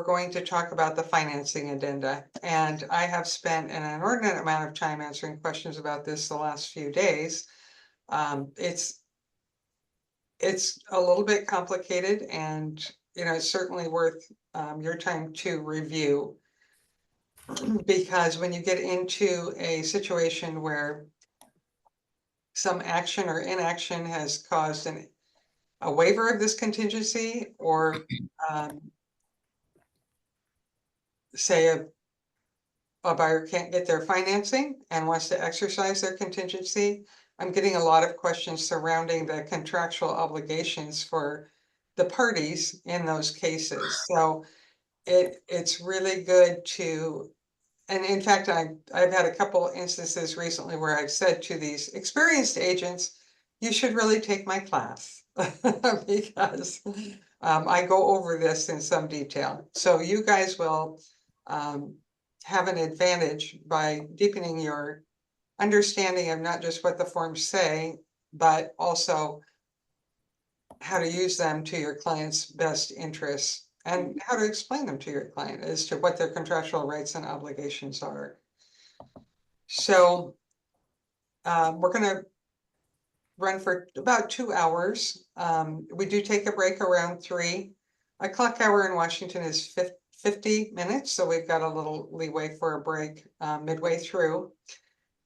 going to talk about the financing addenda. And I have spent an inordinate amount of time answering questions about this the last few days. It's a little bit complicated, and it's certainly worth your time to review. Because when you get into a situation where some action or inaction has caused a waiver of this contingency, or say a buyer can't get their financing and wants to exercise their contingency, I'm getting a lot of questions surrounding the contractual obligations for the parties in those cases. So it's really good to, and in fact, I've had a couple instances recently where I've said to these experienced agents, you should really take my class because I go over this in some detail. So you guys will have an advantage by deepening your understanding of not just what the forms say, but also how to use them to your client's best interests and how to explain them to your client as to what their contractual rights and obligations are. So we're going to run for about 2 hours. We do take a break around 3. A clock hour in Washington is 50 minutes, so we've got a little leeway for a break midway through.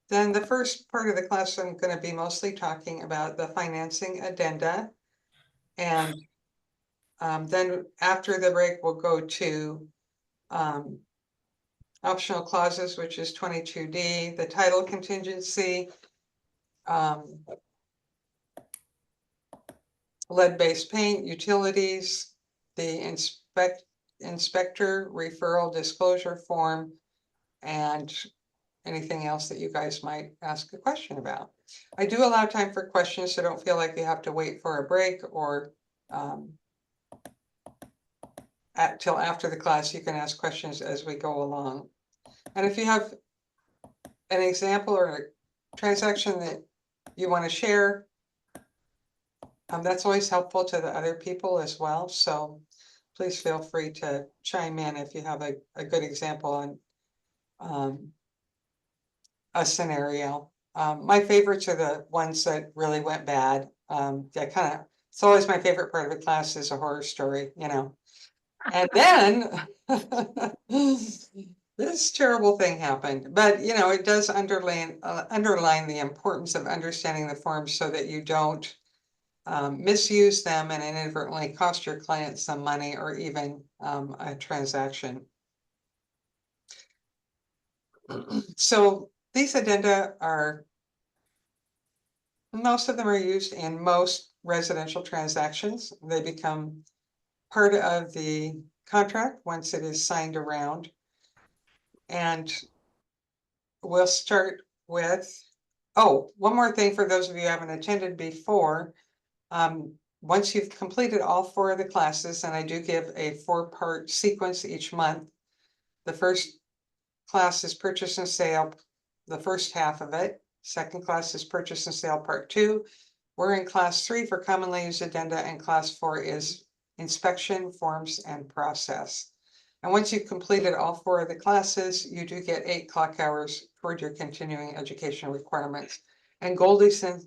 Then the first part of the class, I'm going to be mostly talking about the financing addenda. And then after the break, we'll go to optional clauses, which is 22D, the title contingency, lead-based paint, utilities, the inspector referral disclosure form, and anything else that you guys might ask a question about. I do allow time for questions, so don't feel like you have to wait for a break or till after the class. You can ask questions as we go along. And if you have an example or a transaction that you want to share, that's always helpful to the other people as well. So please feel free to chime in if you have a good example on a scenario. My favorites are the ones that really went bad. It's always my favorite part of the class is a horror story, And then this terrible thing happened, but it does underline the importance of understanding the forms so that you don't misuse them and inadvertently cost your client some money or even a transaction. So these addenda most of them are used in most residential transactions. They become part of the contract once it is signed around. And we'll start with, one more thing for those of you who haven't attended before. Once you've completed all 4 of the classes, and I do give a 4-part sequence each month, the first class is purchase and sale, the first half of it. Second class is purchase and sale part 2. We're in class 3 for commonly used addenda, and class 4 is inspection, forms, and process. And once you've completed all 4 of the classes, you do get 8 clock hours toward your continuing education requirements. And Goldie sends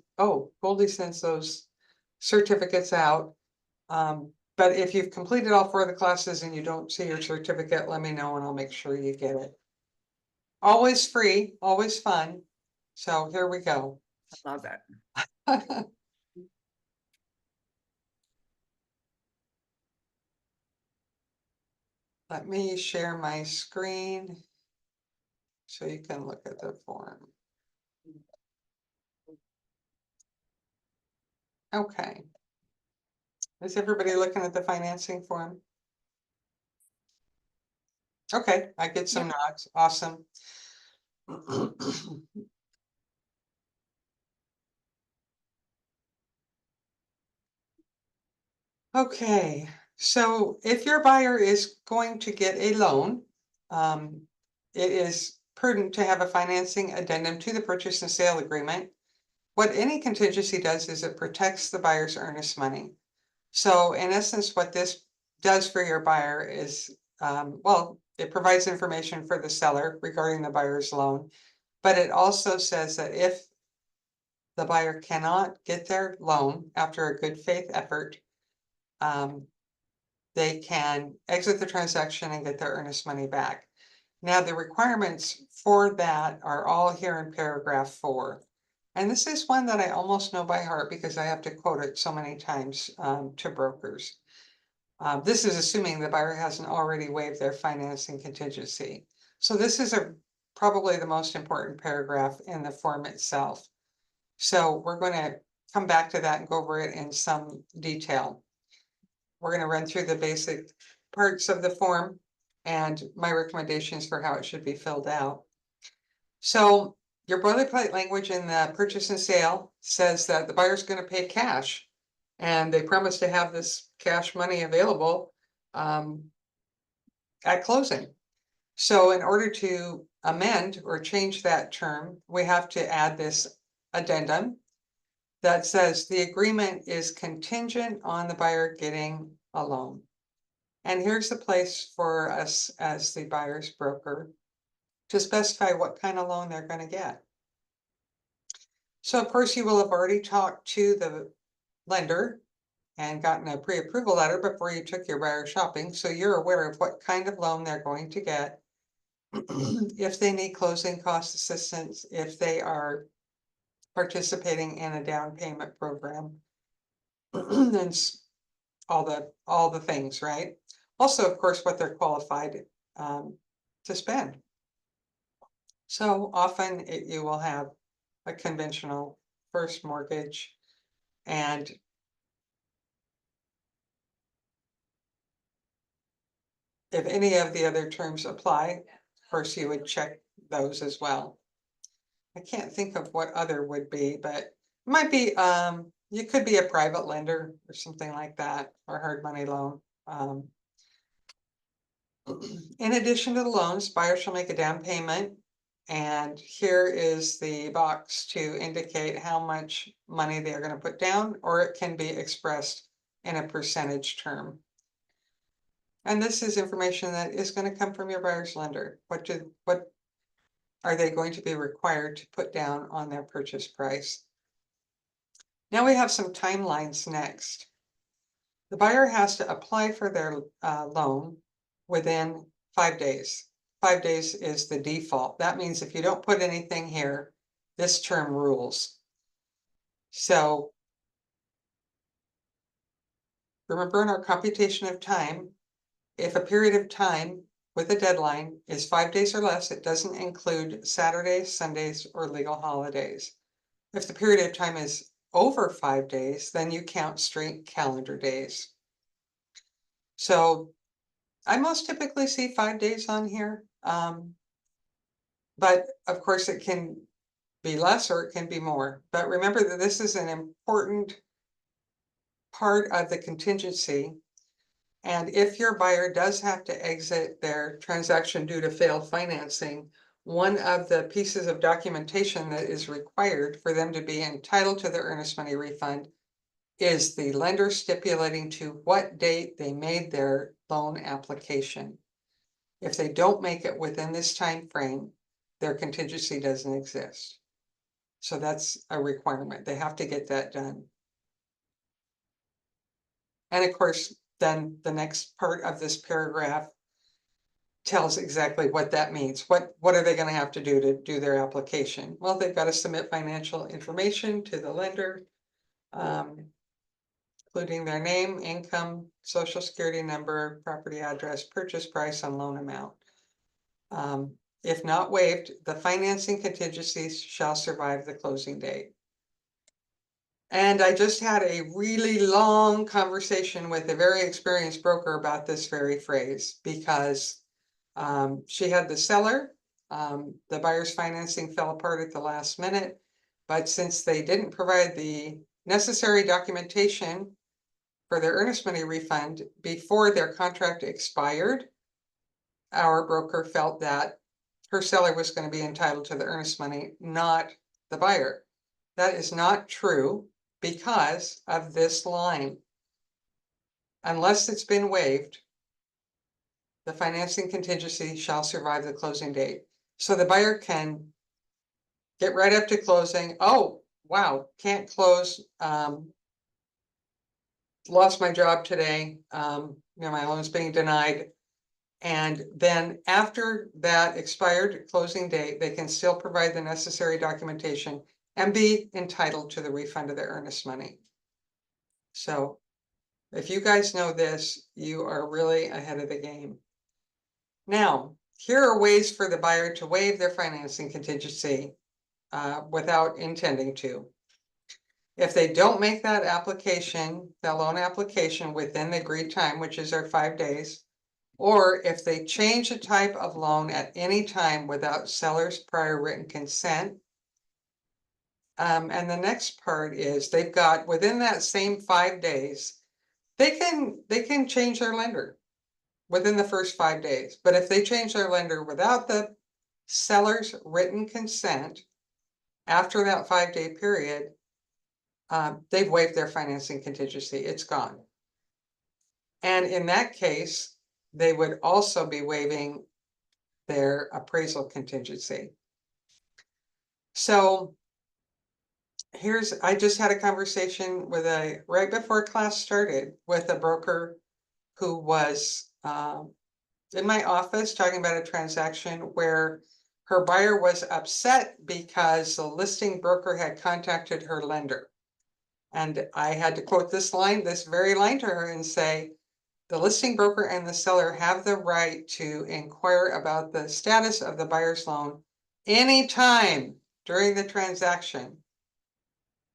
those certificates out. But if you've completed all 4 of the classes and you don't see your certificate, let me know and I'll make sure you get it. Always free, always fun. So here we go. I love that. Let me share my screen so you can look at the form. Okay. Is everybody looking at the financing form? Okay, I get some nods. Awesome. Okay, so if your buyer is going to get a loan, it is prudent to have a financing addendum to the purchase and sale agreement. What any contingency does is it protects the buyer's earnest money. So in essence, what this does for your buyer is well, it provides information for the seller regarding the buyer's loan, but it also says that if the buyer cannot get their loan after a good faith effort, they can exit the transaction and get their earnest money back. Now, the requirements for that are all here in paragraph 4. And this is one that I almost know by heart because I have to quote it so many times to brokers. This is assuming the buyer hasn't already waived their financing contingency. So this is probably the most important paragraph in the form itself. So we're going to come back to that and go over it in some detail. We're going to run through the basic parts of the form and my recommendations for how it should be filled out. So your boilerplate language in the purchase and sale says that the buyer's going to pay cash, and they promise to have this cash money available at closing. So in order to amend or change that term, we have to add this addendum that says the agreement is contingent on the buyer getting a loan. And here's the place for us as the buyer's broker to specify what kind of loan they're going to get. So of course you will have already talked to the lender and gotten a pre-approval letter before you took your buyer shopping. So you're aware of what kind of loan they're going to get, if they need closing cost assistance, if they are participating in a down payment program, and all the things, right? Also, of course, what they're qualified to spend. So often you will have a conventional first mortgage, and if any of the other terms apply, of course, you would check those as well. I can't think of what other would be, but it might be, you could be a private lender or something like that, or hard money loan. In addition to the loans, buyers shall make a down payment. And here is the box to indicate how much money they're going to put down, or it can be expressed in a percentage term. And this is information that is going to come from your buyer's lender. What are they going to be required to put down on their purchase price? Now we have some timelines next. The buyer has to apply for their loan within 5 days. 5 days is the default. That means if you don't put anything here, this term rules. So remember, in our computation of time, if a period of time with a deadline is 5 days or less, it doesn't include Saturdays, Sundays, or legal holidays. If the period of time is over 5 days, then you count straight calendar days. So I most typically see 5 days on here. But of course it can be less or it can be more. But remember that this is an important part of the contingency. And if your buyer does have to exit their transaction due to failed financing, one of the pieces of documentation that is required for them to be entitled to their earnest money refund is the lender stipulating to what date they made their loan application. If they don't make it within this time frame, their contingency doesn't exist. So that's a requirement. They have to get that done. And of course, then the next part of this paragraph tells exactly what that means. What are they going to have to do their application? Well, they've got to submit financial information to the lender, including their name, income, social security number, property address, purchase price, and loan amount. If not waived, the financing contingencies shall survive the closing date. And I just had a really long conversation with a very experienced broker about this very phrase, because she had the seller, the buyer's financing fell apart at the last minute, but since they didn't provide the necessary documentation for their earnest money refund before their contract expired, our broker felt that her seller was going to be entitled to the earnest money, not the buyer. That is not true because of this line. Unless it's been waived, the financing contingency shall survive the closing date. So the buyer can get right up to closing. Oh, wow, can't close. Lost my job today. My loan's being denied. And then after that expired closing date, they can still provide the necessary documentation and be entitled to the refund of their earnest money. So if you guys know this, you are really ahead of the game. Now, here are ways for the buyer to waive their financing contingency without intending to. If they don't make that application, that loan application within the agreed time, which is our 5 days, or if they change the type of loan at any time without seller's prior written consent. And the next part is they've got within that same 5 days, they can change their lender within the first 5 days. But if they change their lender without the seller's written consent after that 5-day period, they've waived their financing contingency. It's gone. And in that case, they would also be waiving their appraisal contingency. So I just had a conversation with right before class started with a broker who was in my office talking about a transaction where her buyer was upset because the listing broker had contacted her lender. And I had to quote this very line to her and say, the listing broker and the seller have the right to inquire about the status of the buyer's loan anytime during the transaction.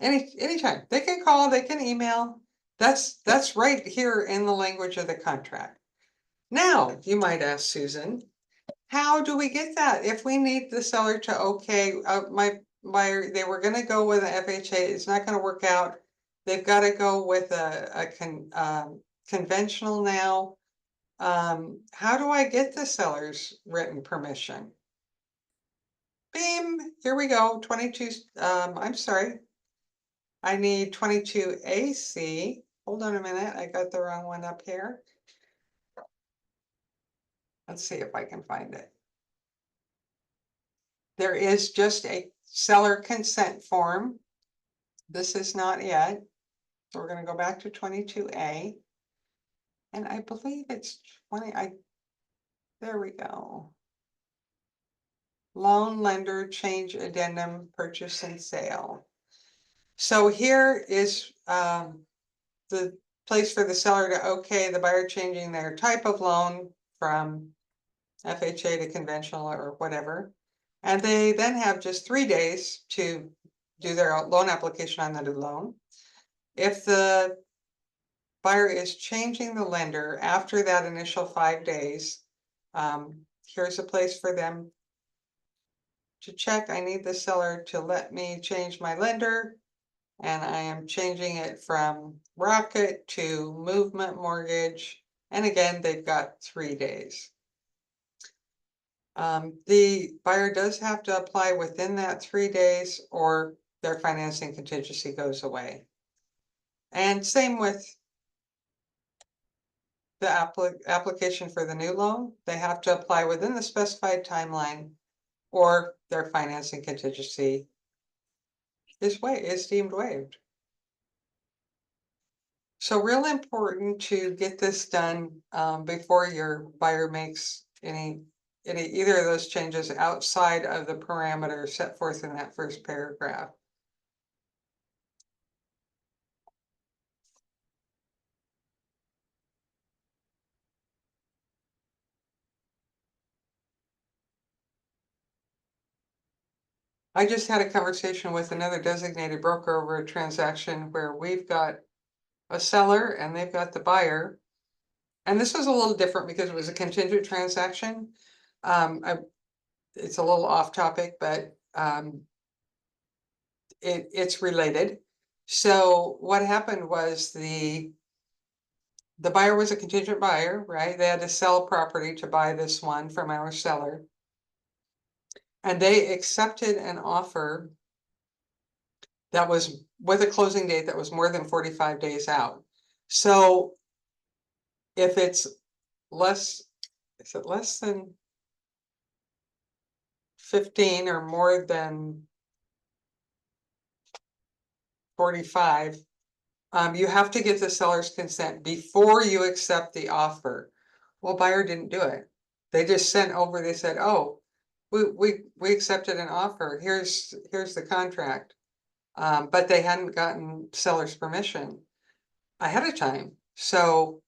Anytime. They can call, they can email. That's right here in the language of the contract. Now, you might ask, Susan, how do we get that? If we need the seller to okay, my buyer, they were going to go with an FHA, it's not going to work out. They've got to go with a conventional now. How do I get the seller's written permission? Beam, here we go. 22, I'm sorry. I need 22 AC. Hold on a minute, I got the wrong one up here. Let's see if I can find it. There is just a seller consent form. This is not it. So we're going to go back to 22A. And I believe it's 20. There we go. Loan lender change addendum purchase and sale. So here is the place for the seller to okay the buyer changing their type of loan from FHA to conventional or whatever. And they then have just 3 days to do their loan application on the new loan. If the buyer is changing the lender after that initial 5 days, here's a place for them to check. I need the seller to let me change my lender. And I am changing it from Rocket to Movement Mortgage. And again, they've got 3 days. The buyer does have to apply within that 3 days or their financing contingency goes away. And same with the application for the new loan. They have to apply within the specified timeline or their financing contingency is deemed waived. So real important to get this done before your buyer makes either of those changes outside of the parameters set forth in that first paragraph. I just had a conversation with another designated broker over a transaction where we've got a seller and they've got the buyer. And this was a little different because it was a contingent transaction. It's a little off topic, but it's related. So what happened was the buyer was a contingent buyer, right? They had to sell property to buy this one from our seller. And they accepted an offer that was with a closing date that was more than 45 days out. So if it's less, is it less than 15 or more than 45, you have to get the seller's consent before you accept the offer. Well, buyer didn't do it. They just sent over, they said, oh, we accepted an offer. Here's the contract. But they hadn't gotten seller's permission ahead of time. So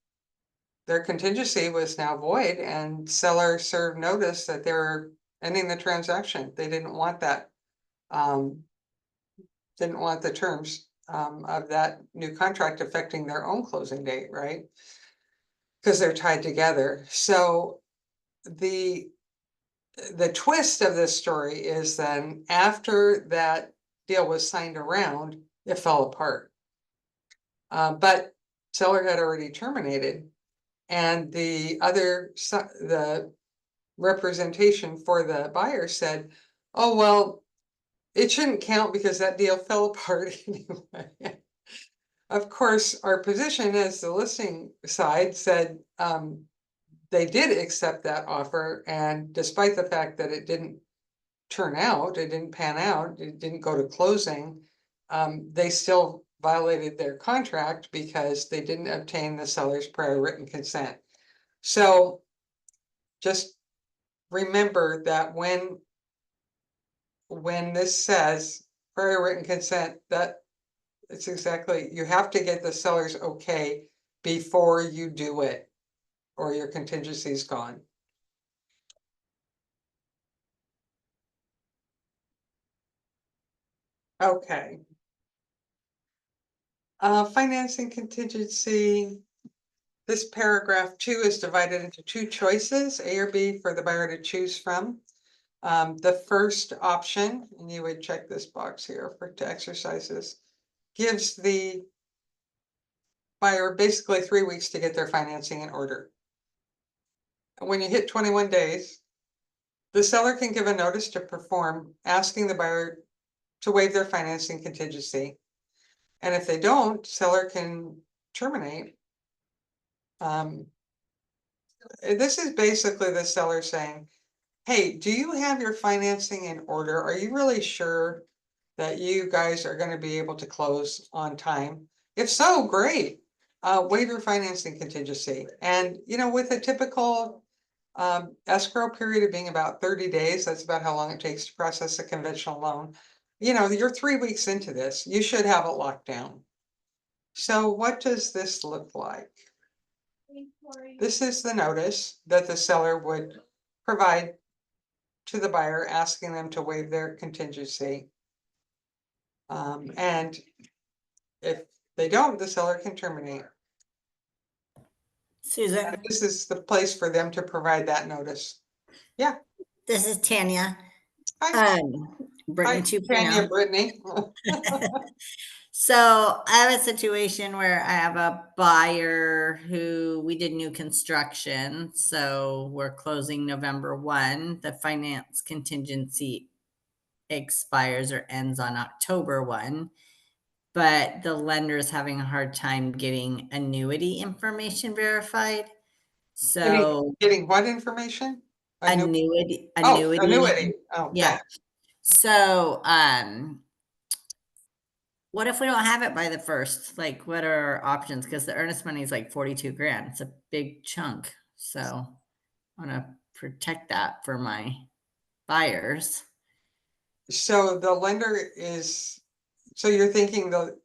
their contingency was now void, and seller served notice that they were ending the transaction. They didn't want that. Didn't want the terms of that new contract affecting their own closing date, right? Because they're tied together. So the twist of this story is then after that deal was signed around, it fell apart. But seller had already terminated, and the representation for the buyer said, oh, well, it shouldn't count because that deal fell apart anyway. Of course, our position as the listing side said they did accept that offer, and despite the fact that it didn't turn out, it didn't pan out, it didn't go to closing, they still violated their contract because they didn't obtain the seller's prior written consent. So just remember that when this says prior written consent, that it's exactly, you have to get the seller's okay before you do it, or your contingency is gone. Okay. Financing contingency. This paragraph 2 is divided into 2 choices, A or B, for the buyer to choose from. The first option, and you would check this box here to exercise this, gives the buyer basically 3 weeks to get their financing in order. When you hit 21 days, the seller can give a notice to perform, asking the buyer to waive their financing contingency. And if they don't, seller can terminate. This is basically the seller saying, hey, do you have your financing in order? Are you really sure that you guys are going to be able to close on time? If so, great. Waive your financing contingency. And, with a typical escrow period of being about 30 days, that's about how long it takes to process a conventional loan. You're 3 weeks into this. You should have it locked down. So what does this look like? This is the notice that the seller would provide to the buyer, asking them to waive their contingency. And if they don't, the seller can terminate. Susan, And this is the place for them to provide that notice. Yeah. this is Tanya. Hi. Brittany Hi, Tanya, 2.0. Brittany. So I have a situation where I have a buyer who we did new construction. So we're closing November 1. The finance contingency expires or ends on October 1. But the lender is having a hard time getting annuity information verified. So Getting what information? annuity. Oh, annuity. Oh, Yeah. thanks. So, what if we don't have it by the 1st? Like, what are our options? Because the earnest money is like 42 grand. It's a big chunk. So I want to protect that for my buyers. So the lender is, so you're thinking that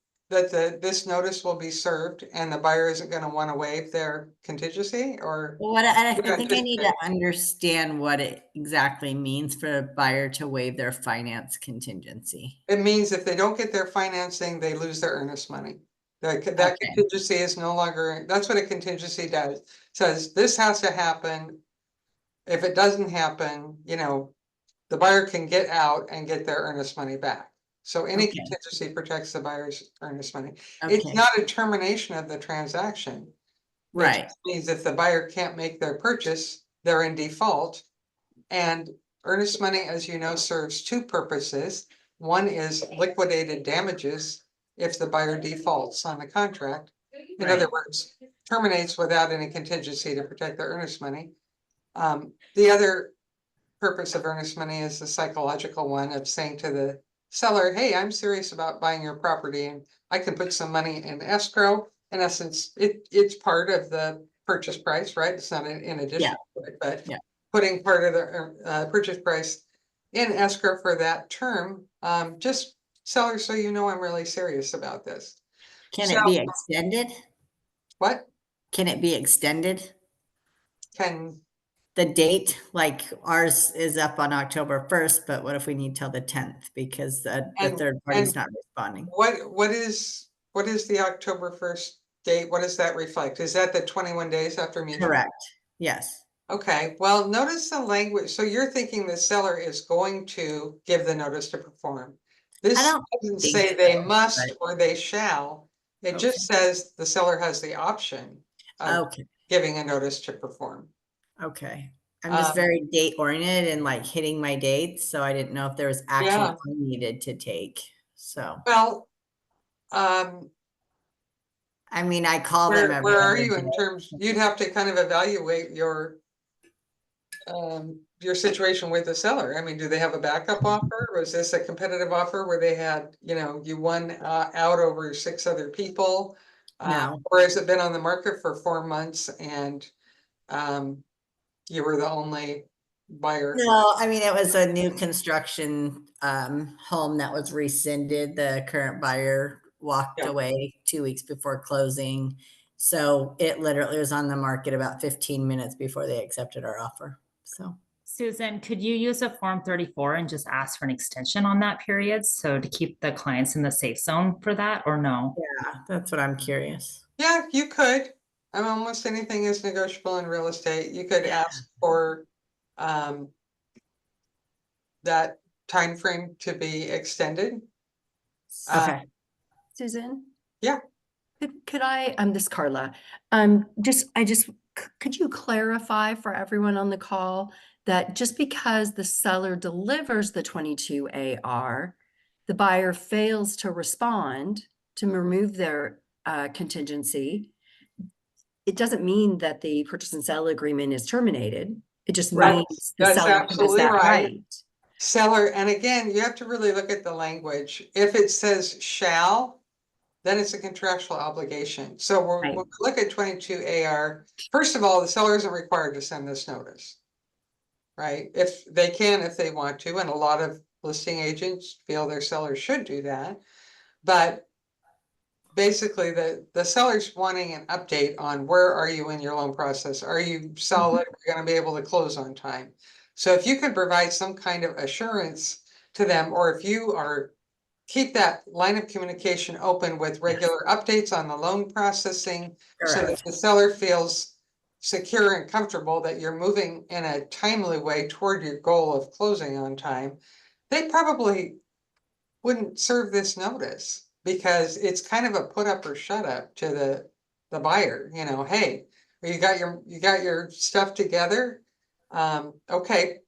this notice will be served and the buyer isn't going to want to waive their contingency, or? Well, I think I need to understand what it exactly means for a buyer to waive their finance contingency. It means if they don't get their financing, they lose their earnest money. That contingency is no longer, that's what a contingency does. Says this has to happen. If it doesn't happen, the buyer can get out and get their earnest money back. So any contingency protects the buyer's earnest money. It's not a termination of the transaction. Right. It means if the buyer can't make their purchase, they're in default. And earnest money, as you know, serves 2 purposes. One is liquidated damages if the buyer defaults on the contract. In other words, terminates without any contingency to protect their earnest money. The other purpose of earnest money is the psychological one of saying to the seller, hey, I'm serious about buying your property and I can put some money in escrow. In essence, it's part of the purchase price, right? It's not in addition to it, but Yeah. putting part of the purchase price in escrow for that term, just seller, so you know I'm really serious about this. Can So it be extended? what Can it be extended? can The date, like ours is up on October 1st, but what if we need till the 10th because the and third and party's not responding? what is the October 1st date? What does that reflect? Is that the 21 days after mutual? Correct. Yes. Okay, well, notice the language. So you're thinking the seller is going to give the notice to perform. I This don't doesn't think say they so, must but or they shall. It okay. just says the seller has the option of Okay. giving a notice to perform. Okay. I'm just Um, very date oriented and like hitting my dates, so I didn't know if there was action yeah, I needed to take. So, well, um, I mean, I call them every where are other you in day. terms, you'd have to kind of evaluate your situation with the seller. I mean, do they have a backup offer? Was this a competitive offer where they had, you won out over 6 other people? No. Or has it been on the market for 4 months and you were the only buyer? No, I mean, it was a new construction home that was rescinded. The current buyer walked Yeah. away 2 weeks before closing. So it literally was on the market about 15 minutes before they accepted our offer. So, Susan, could you use a Form 34 and just ask for an extension on that period? So to keep the clients in the safe zone for that, or no? yeah, that's what I'm curious. Yeah, you could. I mean, almost anything is negotiable in real estate. You could ask for um, that time frame to be extended. Okay. Susan? Yeah. Could I, this is Carla, could you clarify for everyone on the call that just because the seller delivers the 22 AR, the buyer fails to respond to remove their contingency, it doesn't mean that the purchase and sale agreement is terminated. It just Right. means the That's seller has absolutely that right. right. Seller, and again, you have to really look at the language. If it says shall, then it's a contractual obligation. So Right. when we look at 22 AR, first of all, the seller isn't required to send this notice. Right? If they can, if they want to, and a lot of listing agents feel their sellers should do that. But basically the seller's wanting an update on where are you in your loan process? Are you solid? Are you going to be able to close on time? So if you can provide some kind of assurance to them, or if you are keep that line of communication open with regular updates on the loan processing so that Correct. the seller feels secure and comfortable that you're moving in a timely way toward your goal of closing on time, they probably wouldn't serve this notice because it's kind of a put up or shut up to the buyer, hey, you got your stuff together. Okay,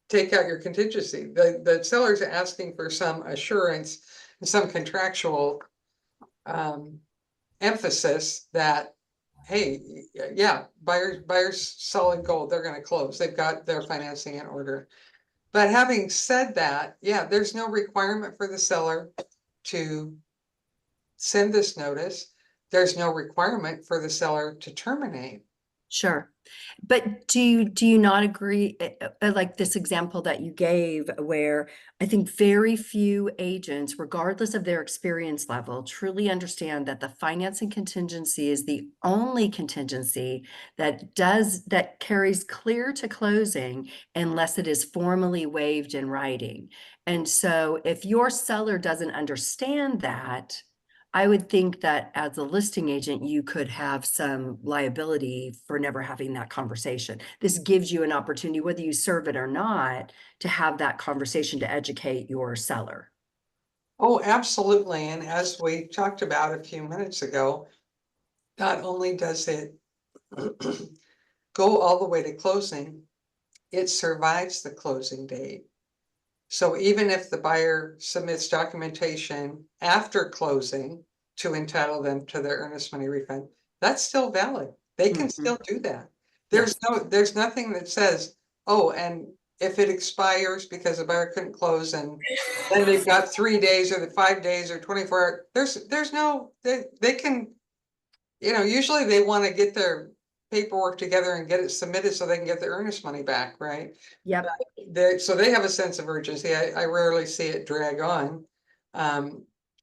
take out your contingency. The seller's asking for some assurance and some contractual emphasis that, hey, yeah, buyers solid gold, they're going to close. They've got their financing in order. But having said that, yeah, there's no requirement for the seller to send this notice. There's no requirement for the seller to terminate. Sure. But do you not agree, like this example that you gave, where I think very few agents, regardless of their experience level, truly understand that the financing contingency is the only contingency that carries clear to closing unless it is formally waived in writing. And so if your seller doesn't understand that, I would think that as a listing agent, you could have some liability for never having that conversation. This gives you an opportunity, whether you serve it or not, to have that conversation to educate your seller. Oh, absolutely. And as we talked about a few minutes ago, not only does it go all the way to closing, it survives the closing date. So even if the buyer submits documentation after closing to entitle them to their earnest money refund, that's still valid. They can still do that. there's nothing that says, oh, and if it expires because the buyer couldn't close and then they've got 3 days or the 5 days or 24 hours, there's no, they can, usually they want to get their paperwork together and get it submitted so they can get their earnest money back, right? Yep. So they have a sense of urgency. I rarely see it drag on.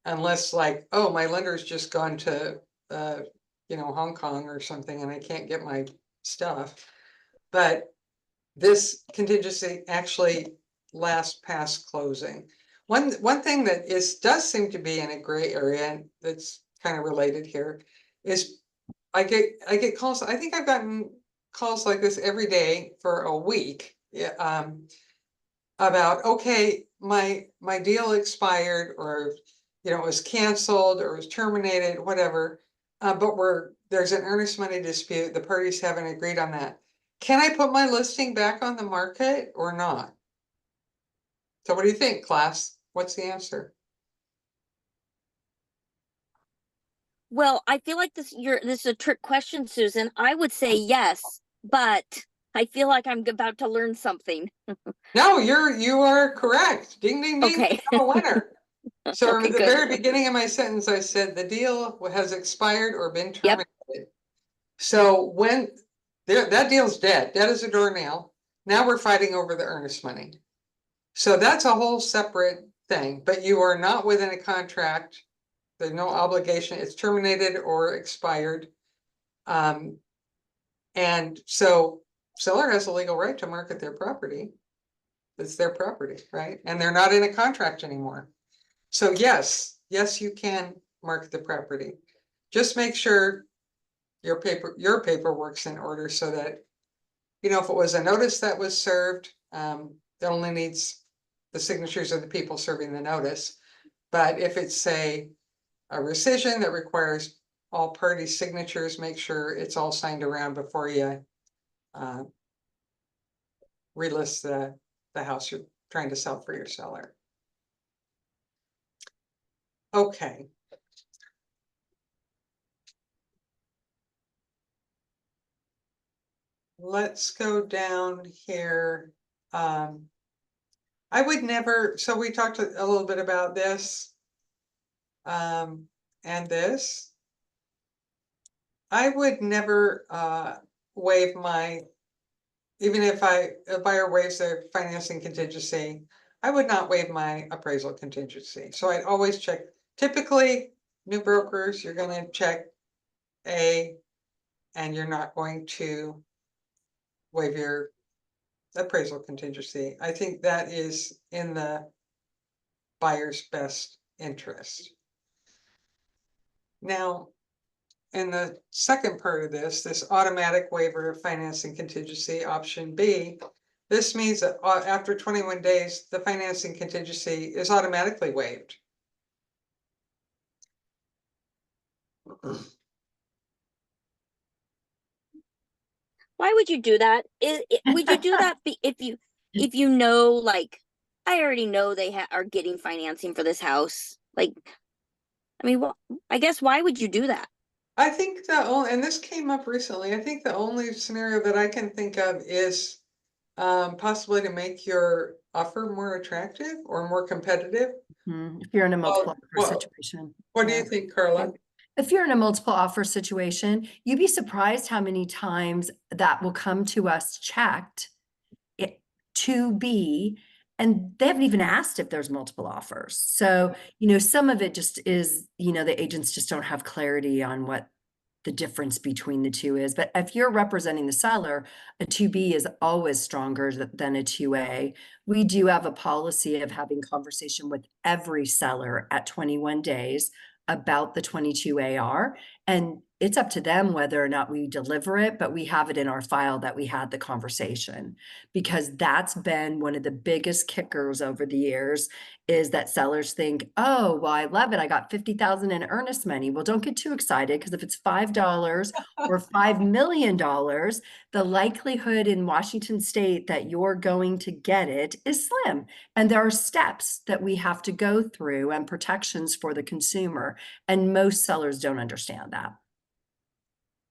Unless like, oh, my lender's just gone to, Hong Kong or something and I can't get my stuff. But this contingency actually lasts past closing. One thing that does seem to be in a gray area and that's kind of related here is I get calls. I think I've gotten calls like this every day for a week. Yeah, about, okay, my deal expired or, it was canceled or was terminated, whatever. But there's an earnest money dispute. The parties haven't agreed on that. Can I put my listing back on the market or not? So what do you think, class? What's the answer? Well, I feel like this is a trick question, Susan. I would say yes, but I feel like I'm about to learn something. No, you are correct. Ding, ding, ding. Okay. I'm a winner. So Okay, at the good. very beginning of my sentence, I said the deal has expired or been Yep. terminated. So when that deal's dead as a doornail. Now we're fighting over the earnest money. So that's a whole separate thing, but you are not within a contract. There's no obligation. It's terminated or expired. And so seller has a legal right to market their property. It's their property, right? And they're not in a contract anymore. So yes, you can market the property. Just make sure your paperwork's in order so that, if it was a notice that was served, it only needs the signatures of the people serving the notice. But if it's, say, a rescission that requires all parties' signatures, make sure it's all signed around before you relist the house you're trying to sell for your seller. Okay. Let's go down here. I would never, so we talked a little bit about this. And this. I would never waive even if a buyer waives their financing contingency, I would not waive my appraisal contingency. So I'd always check. Typically, new brokers, you're going to check A, and you're not going to waive your appraisal contingency. I think that is in the buyer's best interest. Now, in the second part of this automatic waiver of financing contingency, option B, this means that after 21 days, the financing contingency is automatically waived. Why would you do that? Would you do that if you know, like, I already know they are getting financing for this house? Like, I mean, well, I guess why would you do that? I think and this came up recently, I think the only scenario that I can think of is possibly to make your offer more attractive or more competitive. If you're in a multiple offer situation. What do you think, Carla? If you're in a multiple offer situation, you'd be surprised how many times that will come to us checked to be, and they haven't even asked if there's multiple offers. So, some of it just is, the agents just don't have clarity on what the difference between the two is. But if you're representing the seller, a 2B is always stronger than a 2A. We do have a policy of having conversation with every seller at 21 days about the 22AR, and it's up to them whether or not we deliver it, but we have it in our file that we had the conversation, because that's been one of the biggest kickers over the years, is that sellers think, oh, well, I love it, I got $50,000 in earnest money. Well, don't get too excited, because if it's $5 or $5 million, the likelihood in Washington state that you're going to get it is slim. And there are steps that we have to go through and protections for the consumer. And most sellers don't understand that.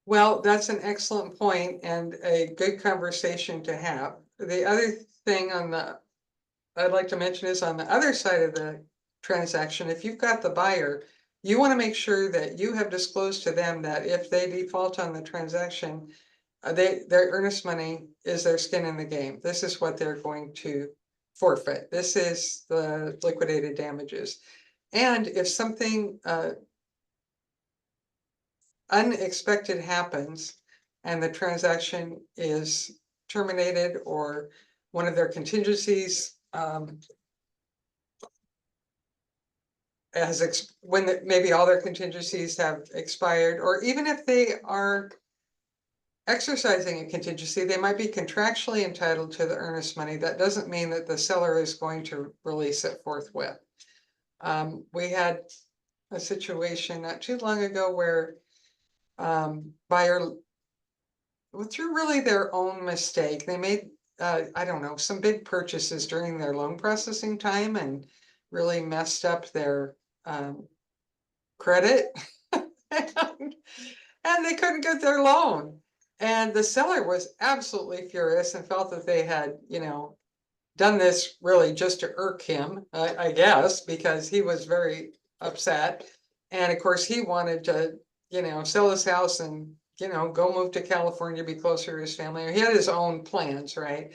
Well, that's an excellent point and a good conversation to have. The other thing I'd like to mention is on the other side of the transaction, if you've got the buyer, you want to make sure that you have disclosed to them that if they default on the transaction, their earnest money is their skin in the game. This is what they're going to forfeit. This is the liquidated damages. And if something unexpected happens and the transaction is terminated or one of their contingencies maybe all their contingencies have expired, or even if they are exercising a contingency, they might be contractually entitled to the earnest money. That doesn't mean that the seller is going to release it forthwith. We had a situation not too long ago where buyer, through really their own mistake, they made I don't know, some big purchases during their loan processing time and really messed up their credit. And they couldn't get their loan. And the seller was absolutely furious and felt that they had, done this really just to irk him, I guess, because he was very upset. And of course, he wanted to, sell his house and, go move to California, be closer to his family. He had his own plans, right?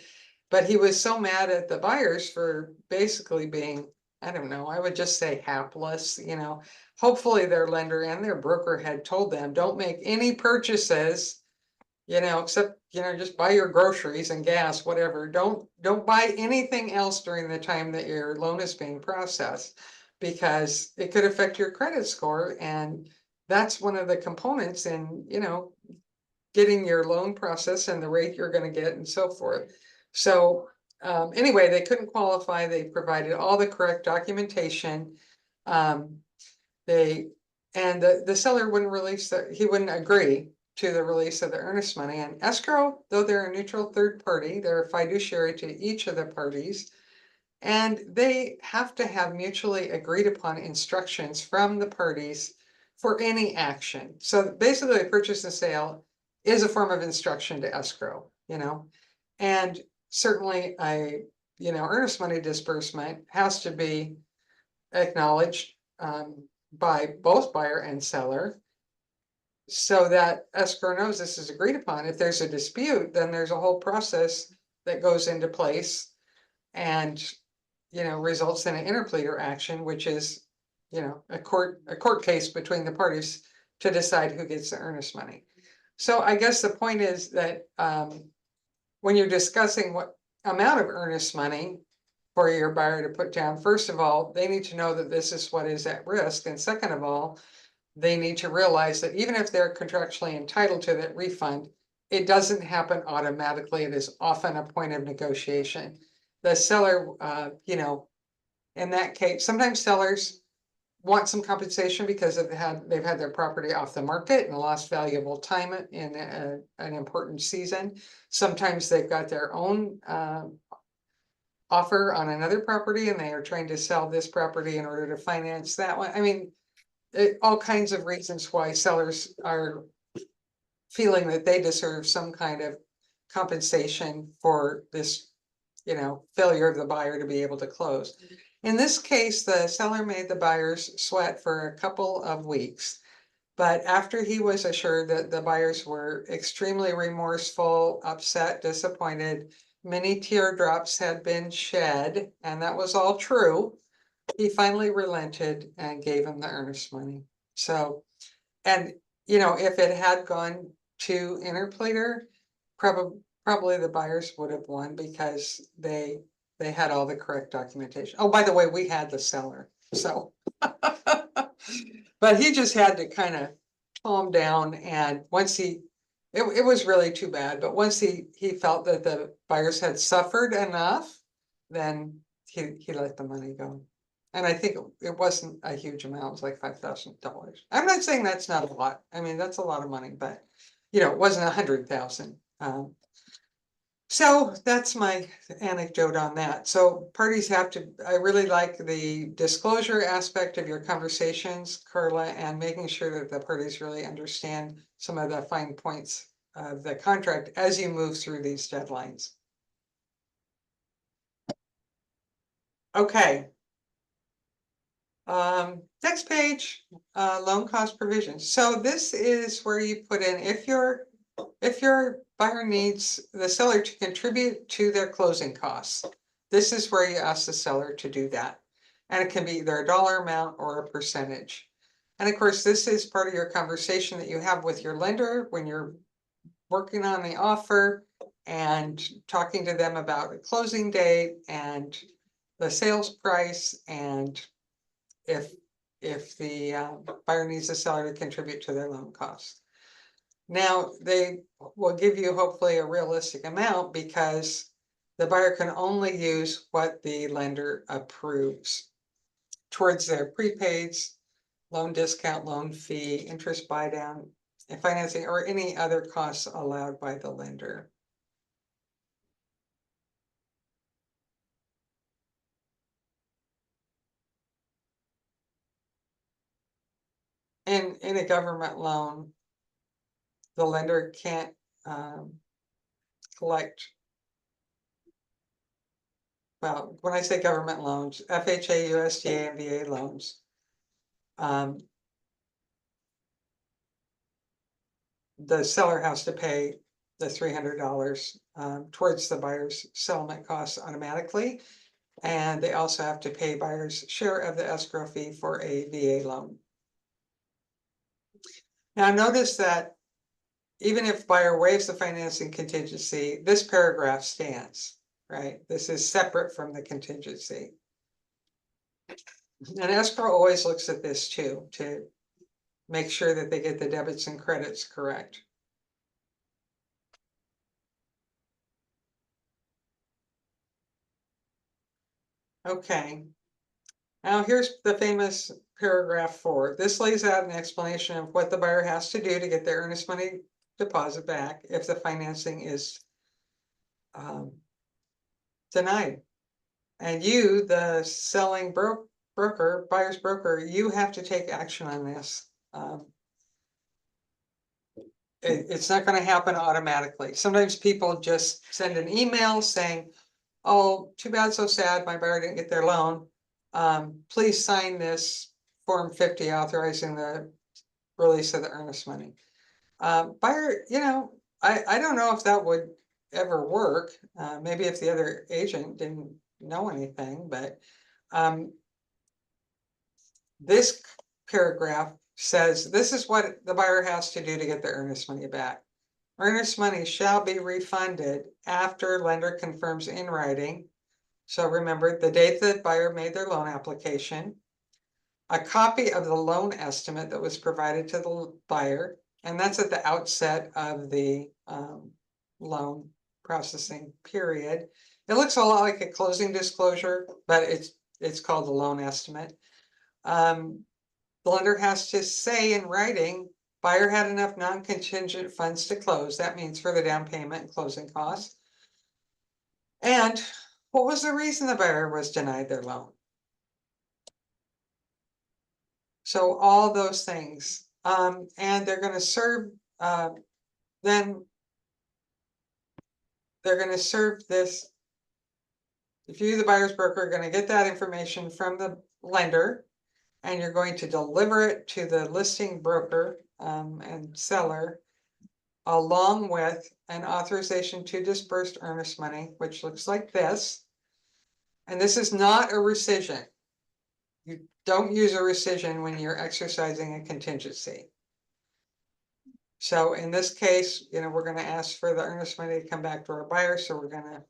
But he was so mad at the buyers for basically being, I don't know, I would just say hapless, Hopefully their lender and their broker had told them, don't make any purchases, except, just buy your groceries and gas, whatever. Don't buy anything else during the time that your loan is being processed, because it could affect your credit score. And that's one of the components in, getting your loan processed and the rate you're going to get and so forth. So anyway, they couldn't qualify. They provided all the correct documentation. The seller wouldn't release he wouldn't agree to the release of the earnest money. And escrow, though they're a neutral third party, they're a fiduciary to each of the parties. And they have to have mutually agreed upon instructions from the parties for any action. So basically, a purchase and sale is a form of instruction to escrow, and certainly earnest money disbursement has to be acknowledged by both buyer and seller, so that escrow knows this is agreed upon. If there's a dispute, then there's a whole process that goes into place and results in an interpleader action, which is a court case between the parties to decide who gets the earnest money. So I guess the point is that when you're discussing what amount of earnest money for your buyer to put down, first of all, they need to know that this is what is at risk. And second of all, they need to realize that even if they're contractually entitled to that refund, it doesn't happen automatically. It is often a point of negotiation. The seller, in that case, sometimes sellers want some compensation because they've had their property off the market and lost valuable time in an important season. Sometimes they've got their own offer on another property and they are trying to sell this property in order to finance that one. I mean, all kinds of reasons why sellers are feeling that they deserve some kind of compensation for this, failure of the buyer to be able to close. In this case, the seller made the buyers sweat for a couple of weeks, but after he was assured that the buyers were extremely remorseful, upset, disappointed, many teardrops had been shed, and that was all true, he finally relented and gave him the earnest money. So, and if it had gone to interpleader, probably the buyers would have won because they had all the correct documentation. Oh, by the way, we had the seller, so. But he just had to kind of calm down, and once it was really too bad, but once he felt that the buyers had suffered enough, then he let the money go. And I think it wasn't a huge amount, it was like $5,000. I'm not saying that's not a lot. I mean, that's a lot of money, but it wasn't 100,000. So that's my anecdote on that. So parties have to, I really like the disclosure aspect of your conversations, Carla, and making sure that the parties really understand some of the fine points of the contract as you move through these deadlines. Okay. Next page, loan cost provisions. So this is where you put in, if your buyer needs the seller to contribute to their closing costs, this is where you ask the seller to do that. And it can be either a dollar amount or a percentage. And of course, this is part of your conversation that you have with your lender when you're working on the offer and talking to them about the closing date and the sales price, and if the buyer needs the seller to contribute to their loan costs. Now, they will give you hopefully a realistic amount because the buyer can only use what the lender approves towards their prepaids, loan discount, loan fee, interest buy down, and financing, or any other costs allowed by the lender. And in a government loan, the lender can't collect. Well, when I say government loans, FHA, USDA, and VA loans, the seller has to pay the $300 towards the buyer's settlement costs automatically. And they also have to pay buyer's share of the escrow fee for a VA loan. Now notice that even if buyer waives the financing contingency, this paragraph stands, right? This is separate from the contingency. And escrow always looks at this too, to make sure that they get the debits and credits correct. Okay. Now here's the famous paragraph 4. This lays out an explanation of what the buyer has to do to get their earnest money deposit back if the financing is denied. And you, the selling broker, buyer's broker, you have to take action on this. It's not going to happen automatically. Sometimes people just send an email saying, oh, too bad, so sad, my buyer didn't get their loan. Please sign this Form 50 authorizing the release of the earnest money. Buyer, I don't know if that would ever work. Maybe if the other agent didn't know anything, but this paragraph says this is what the buyer has to do to get the earnest money back. Earnest money shall be refunded after lender confirms in writing. So remember the date that buyer made their loan application, a copy of the loan estimate that was provided to the buyer, and that's at the outset of the loan processing period. It looks a lot like a closing disclosure, but it's called the loan estimate. The lender has to say in writing, buyer had enough non-contingent funds to close. That means for the down payment and closing costs. And what was the reason the buyer was denied their loan? So all those things, and they're going to serve, then they're going to serve this. If you, the buyer's broker, are going to get that information from the lender, and you're going to deliver it to the listing broker and seller, along with an authorization to disburse earnest money, which looks like this. And this is not a rescission. You don't use a rescission when you're exercising a contingency. So in this case, we're going to ask for the earnest money to come back to our buyer. So we're going to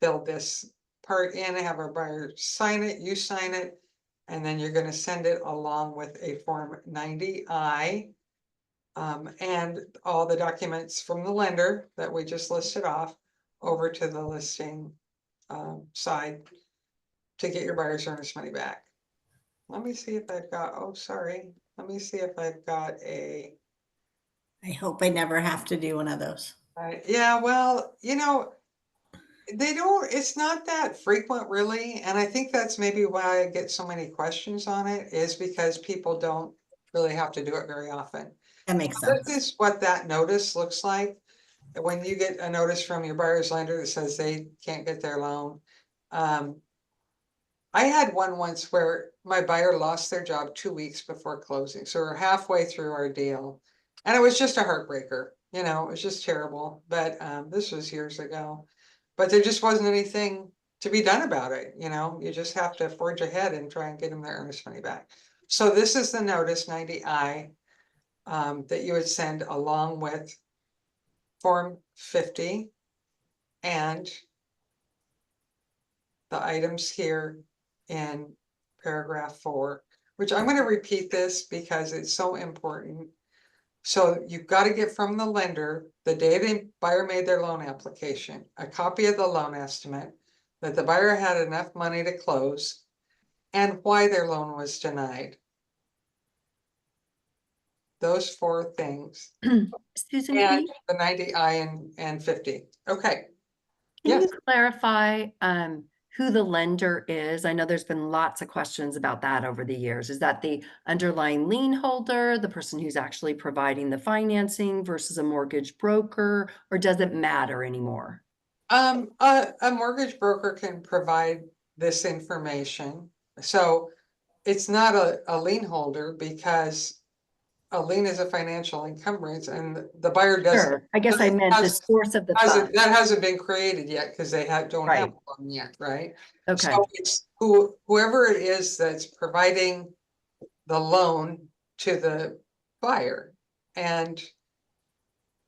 fill this part in, have our buyer sign it, you sign it, and then you're going to send it along with a Form 90I and all the documents from the lender that we just listed off over to the listing side to get your buyer's earnest money back. Let me see if I've got, oh, sorry. Let me see if I've got a. I hope I never have to do one of those. Yeah, well, They don't, it's not that frequent really, and I think that's maybe why I get so many questions on it, is because people don't really have to do it very often. That makes This sense. is what that notice looks like. When you get a notice from your buyer's lender that says they can't get their loan. I had one once where my buyer lost their job 2 weeks before closing, so we're halfway through our deal. And it was just a heartbreaker, you know, it was just terrible, but this was years ago. But there just wasn't anything to be done about it, you know, you just have to forge ahead and try and get them their earnest money back. So this is the notice 90I that you would send along with Form 50 and the items here in paragraph 4, which I'm going to repeat this because it's so important. So you've got to get from the lender the day the buyer made their loan application, a copy of the loan estimate, that the buyer had enough money to close, and why their loan was denied. Those 4 things. Susan, can And the 90I and 50. Okay. you Yes. clarify who the lender is? I know there's been lots of questions about that over the years. Is that the underlying lien holder, the person who's actually providing the financing versus a mortgage broker, or does it matter anymore? A mortgage broker can provide this information. So it's not a lien holder because a lien is a financial encumbrance and the buyer doesn't. Sure. I guess I meant the source of the fund. That hasn't been created yet because they don't have Right. one yet, right? Okay, So it's whoever it is that's providing the loan to the buyer. And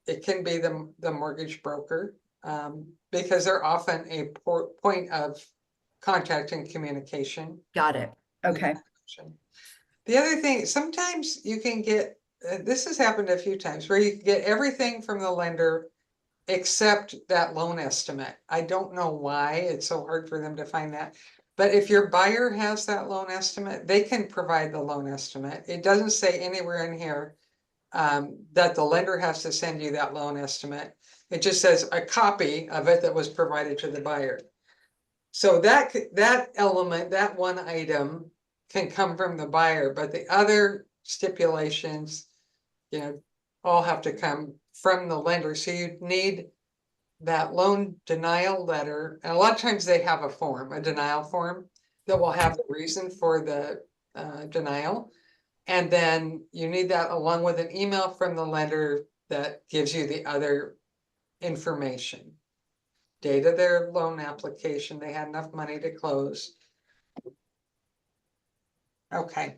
it can be the mortgage broker, because they're often a point of contact and communication. got it. Okay. The other thing, sometimes you can get, this has happened a few times, where you can get everything from the lender except that loan estimate. I don't know why it's so hard for them to find that. But if your buyer has that loan estimate, they can provide the loan estimate. It doesn't say anywhere in here that the lender has to send you that loan estimate. It just says a copy of it that was provided to the buyer. So that element, that one item can come from the buyer, but the other stipulations, you know, all have to come from the lender. So you need that loan denial letter. And a lot of times they have a form, a denial form that will have the reason for the denial. And then you need that along with an email from the lender that gives you the other information. Date of their loan application, they had enough money to close. Okay.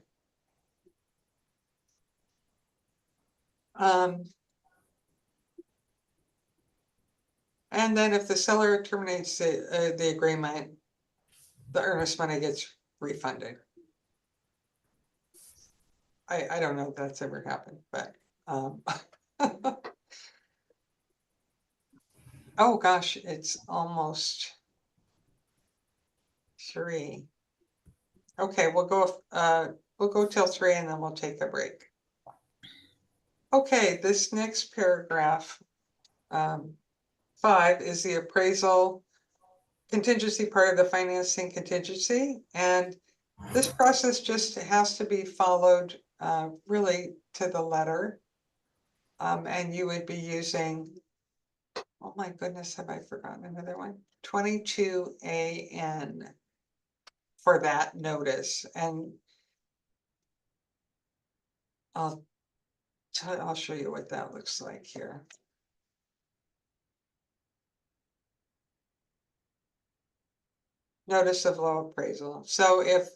And then if the seller terminates the agreement, the earnest money gets refunded. I don't know if that's ever happened, but oh gosh, it's almost 3. Okay, we'll go till 3 and then we'll take a break. Okay, this next paragraph, 5, is the appraisal contingency part of the financing contingency. And this process just has to be followed really to the letter. And you would be using, oh my goodness, have I forgotten another one? 22AN for that notice. And I'll show you what that looks like here. Notice of low appraisal. So if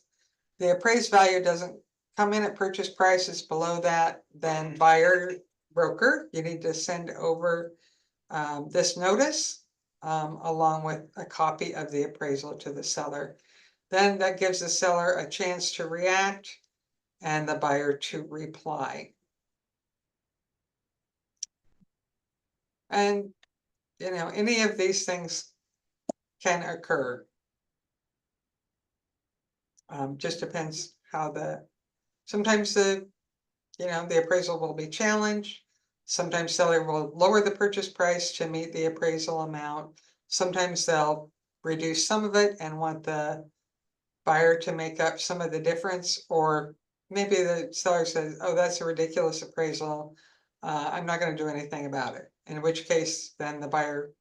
the appraised value doesn't come in at purchase price, it's below that, then buyer broker, you need to send over this notice along with a copy of the appraisal to the seller. Then that gives the seller a chance to react and the buyer to reply. And, you know, any of these things can occur. Just depends how sometimes the appraisal will be challenged. Sometimes seller will lower the purchase price to meet the appraisal amount. Sometimes they'll reduce some of it and want the buyer to make up some of the difference, or maybe the seller says, oh, that's a ridiculous appraisal. I'm not gonna do anything about it. In which case, then the buyer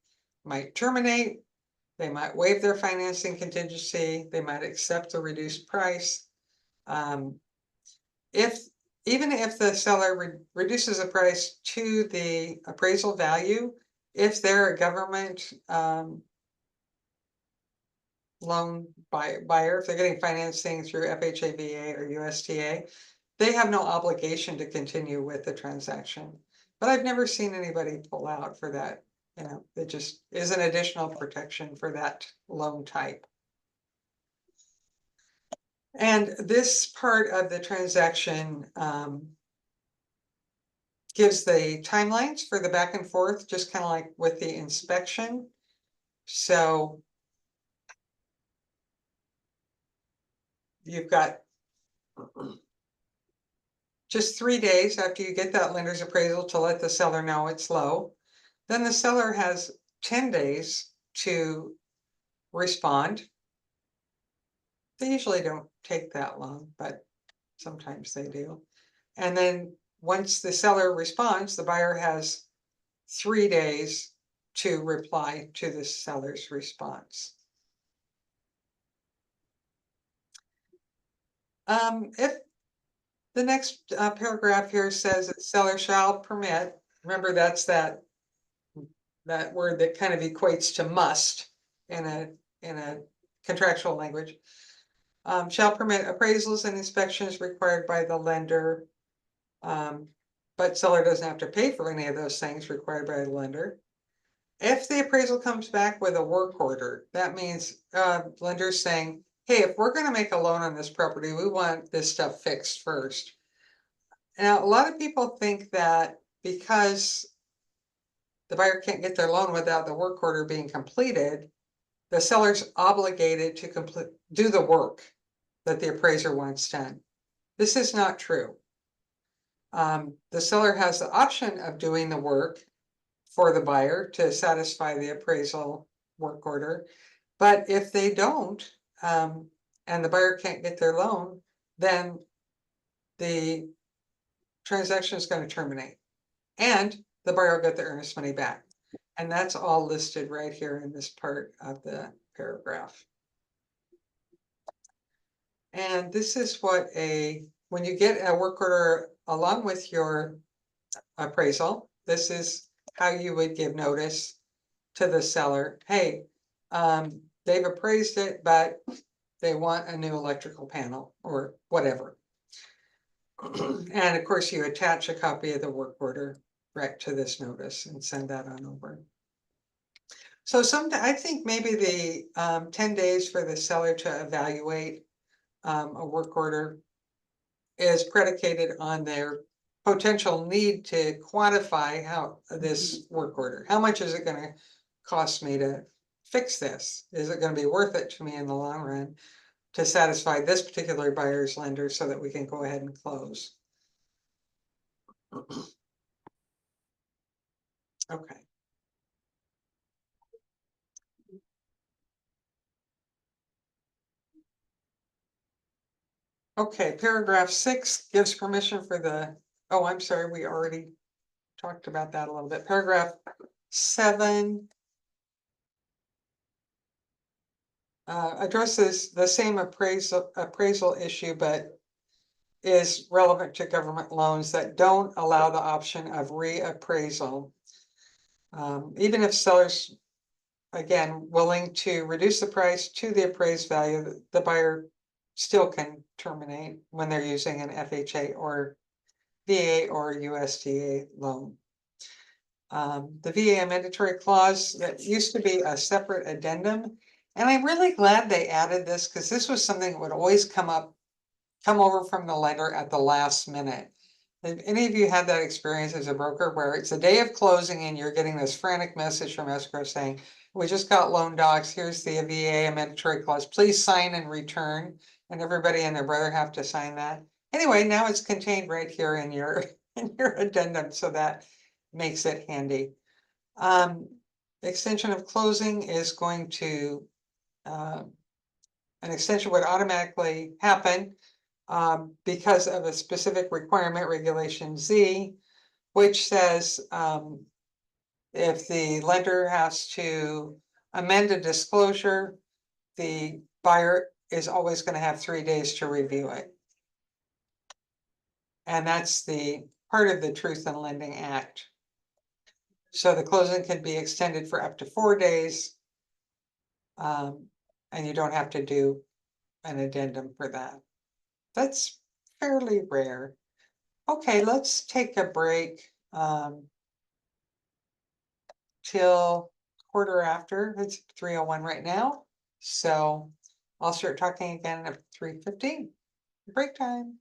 might terminate. They might waive their financing contingency. They might accept the reduced price. Even if the seller reduces the price to the appraisal value, if they're a government loan buyer, if they're getting financing through FHA, VA, or USDA, they have no obligation to continue with the transaction. But I've never seen anybody pull out for that. You know, it just is an additional protection for that loan type. And this part of the transaction gives the timelines for the back and forth, just kind of like with the inspection. So you've got just 3 days after you get that lender's appraisal to let the seller know it's low. Then the seller has 10 days to respond. They usually don't take that long, but sometimes they do. And then once the seller responds, the buyer has 3 days to reply to the seller's response. If the next paragraph here says that seller shall permit, remember that's that word that kind of equates to must in a contractual language. Shall permit appraisals and inspections required by the lender. But seller doesn't have to pay for any of those things required by the lender. If the appraisal comes back with a work order, that means lender's saying, hey, if we're going to make a loan on this property, we want this stuff fixed first. Now, a lot of people think that because the buyer can't get their loan without the work order being completed, the seller's obligated to do the work that the appraiser wants done. This is not true. The seller has the option of doing the work for the buyer to satisfy the appraisal work order. But if they don't, and the buyer can't get their loan, then the transaction is going to terminate and the buyer will get the earnest money back. And that's all listed right here in this part of the paragraph. And this is what when you get a work order along with your appraisal, this is how you would give notice to the seller. Hey, they've appraised it, but they want a new electrical panel or whatever. And of course, you attach a copy of the work order right to this notice and send that on over. So I think maybe the 10 days for the seller to evaluate a work order is predicated on their potential need to quantify how this work order, how much is it going to cost me to fix this? Is it going to be worth it to me in the long run to satisfy this particular buyer's lender so that we can go ahead and close? Okay. Okay, paragraph 6 gives permission for the, oh, I'm sorry, we already talked about that a little bit. Paragraph 7 addresses the same appraisal issue, but is relevant to government loans that don't allow the option of reappraisal. Even if sellers, again, willing to reduce the price to the appraised value, the buyer still can terminate when they're using an FHA or VA or USDA loan. The VA mandatory clause, that used to be a separate addendum. And I'm really glad they added this because this was something that would always come over from the lender at the last minute. Have any of you had that experience as a broker where it's the day of closing and you're getting this frantic message from escrow saying, we just got loan docs, here's the VA mandatory clause, please sign and return, and everybody and their brother have to sign that. Anyway, now it's contained right here in your addendum, so that makes it handy. extension of closing is going to, an extension would automatically happen because of a specific requirement, Regulation Z, which says if the lender has to amend a disclosure, the buyer is always going to have 3 days to review it. And that's the part of the Truth in Lending Act. So the closing can be extended for up to 4 days. And you don't have to do an addendum for that. That's fairly rare. Okay, let's take a break till quarter after. It's 3:01 right now. So I'll start talking again at 3:15. Break time.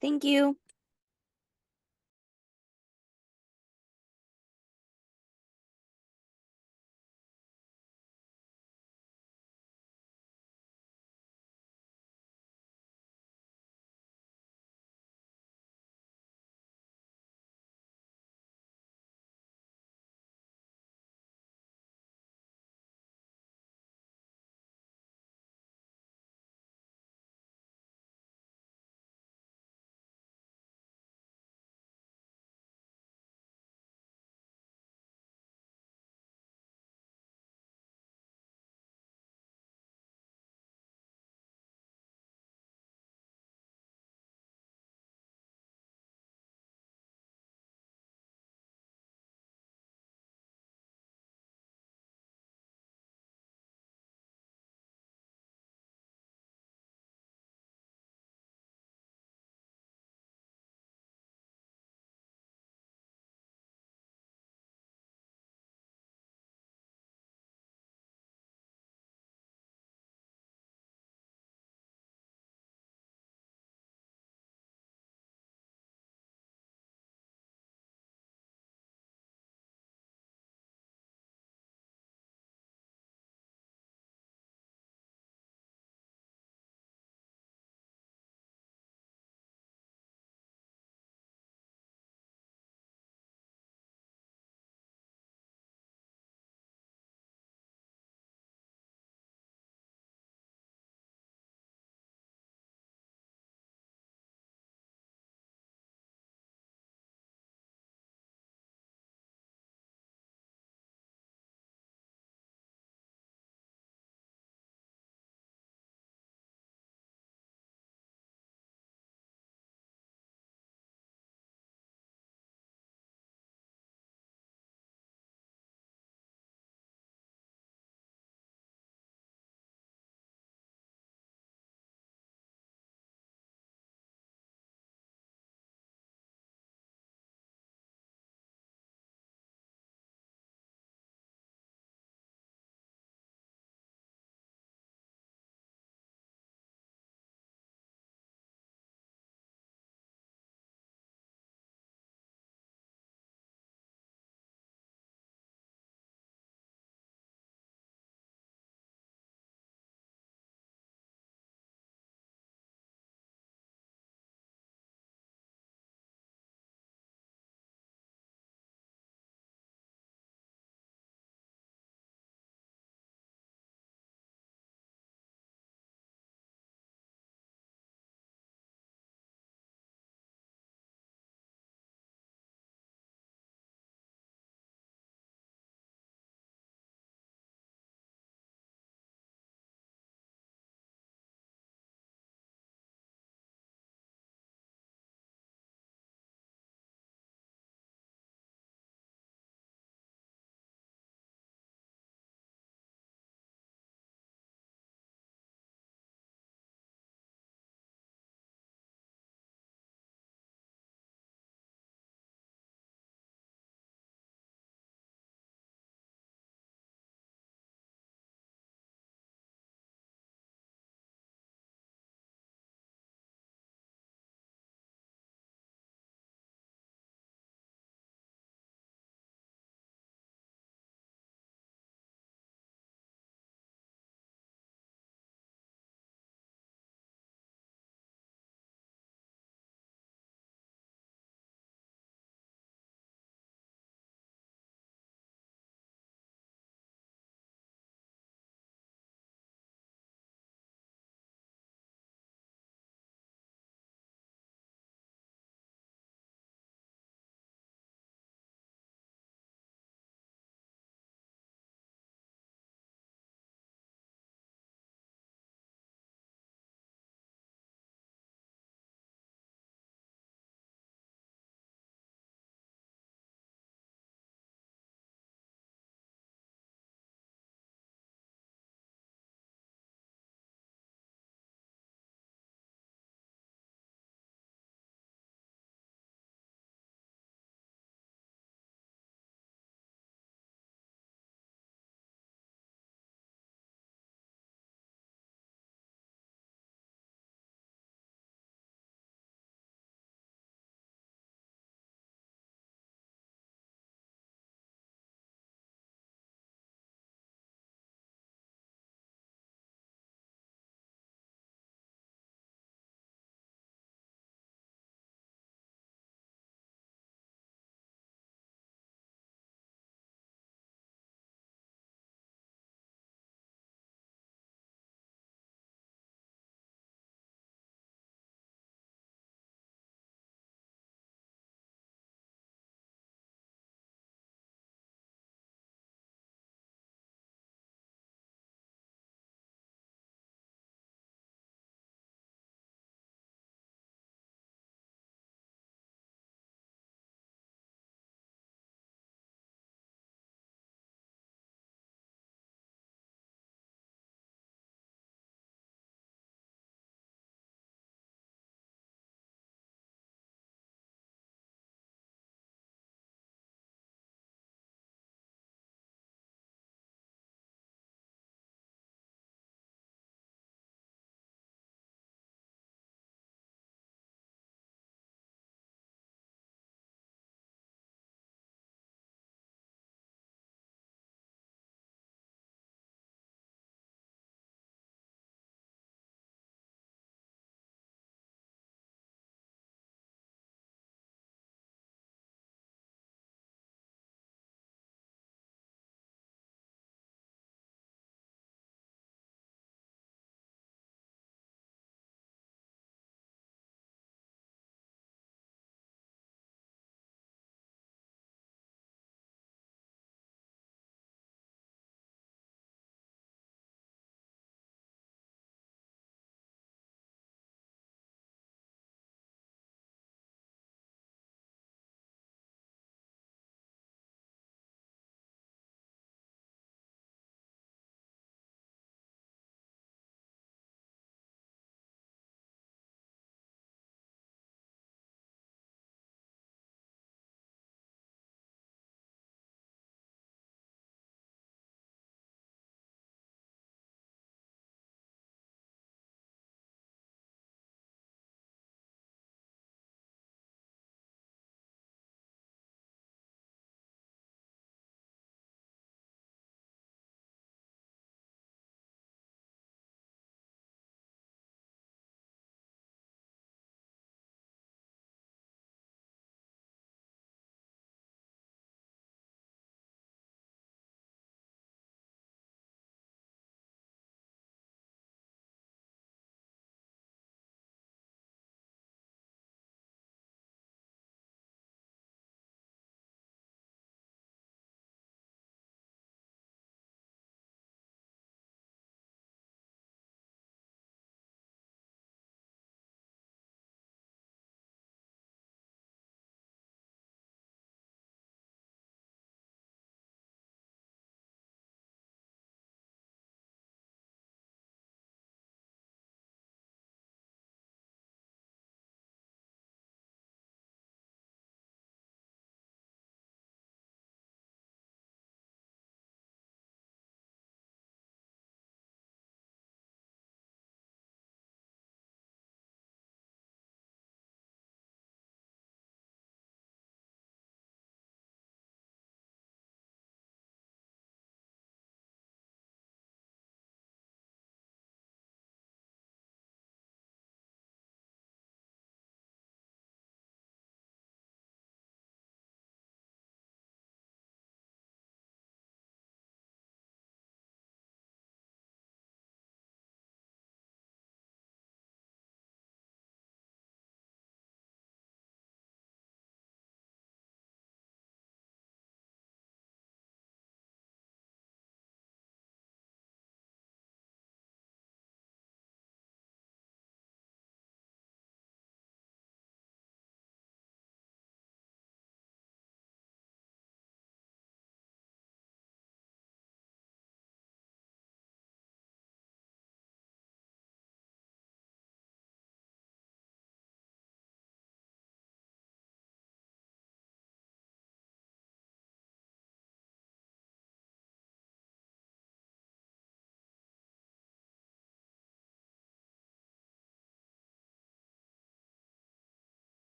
Thank you.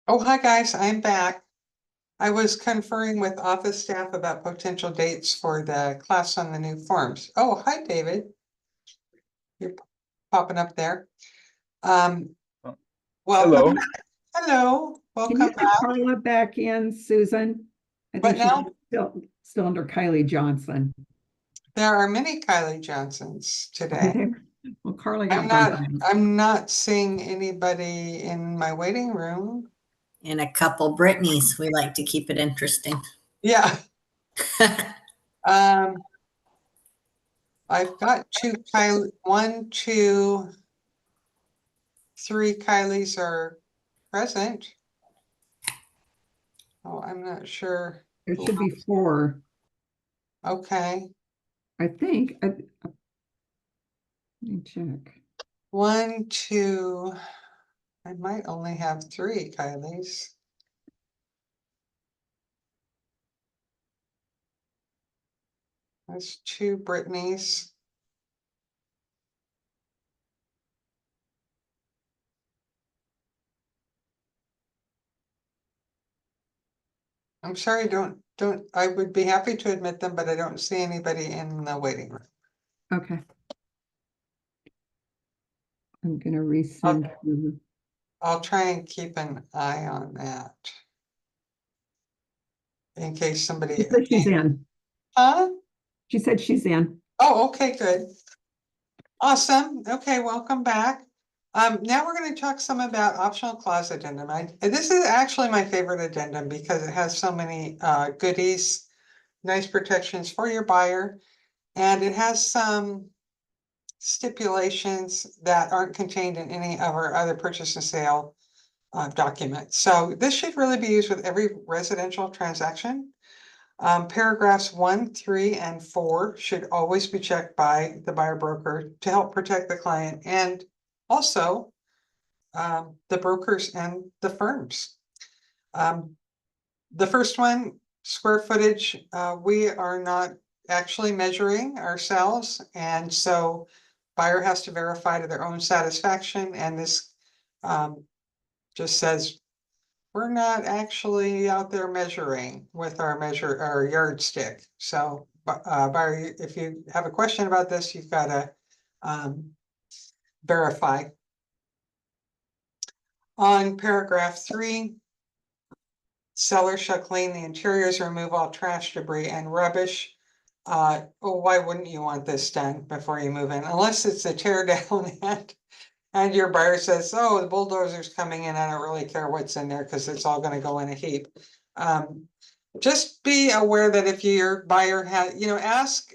Oh, hi, guys, I'm back. I was conferring with office staff about potential dates for the class on the new forms. Oh, hi, David. You're popping up there. Welcome. Hello. Hello, Can welcome you back. put Carla back in, Susan? I What think she's now? still under Kylie Johnson. There are many Kylie Johnsons today. Well, Carla got bumped down. I'm not seeing anybody in my waiting room. And a couple Britneys. We like to keep it interesting. Yeah, I've got two Kylie, 1, 2, 3 Kylies are present. Oh, I'm not sure. There should be 4, Okay, I think. Let me check. 1, 2, I might only have 3 Kylies. That's 2 Britneys. I'm sorry, I would be happy to admit them, but I don't see anybody in the waiting room. Okay. I'm gonna resend you. I'll try and keep an eye on that. In case She somebody, said she's in. huh? She said she's in. Oh, okay, good. Awesome. Okay, welcome back. Now we're going to talk some about optional clause addendum. This is actually my favorite addendum because it has so many goodies, nice protections for your buyer, and it has some stipulations that aren't contained in any of our other purchase and sale documents. So this should really be used with every residential transaction. Paragraphs 1, 3, and 4 should always be checked by the buyer broker to help protect the client and also the brokers and the firms. The first one, square footage, we are not actually measuring ourselves, and so buyer has to verify to their own satisfaction, and this just says we're not actually out there measuring with our yardstick. So, buyer, if you have a question about this, you've got to verify. On paragraph 3, seller shall clean the interiors, remove all trash, debris, and rubbish. Well, why wouldn't you want this done before you move in? Unless it's a tear down and your buyer says, oh, the bulldozer's coming in, I don't really care what's in there because it's all gonna go in a heap. Just be aware that if your buyer has,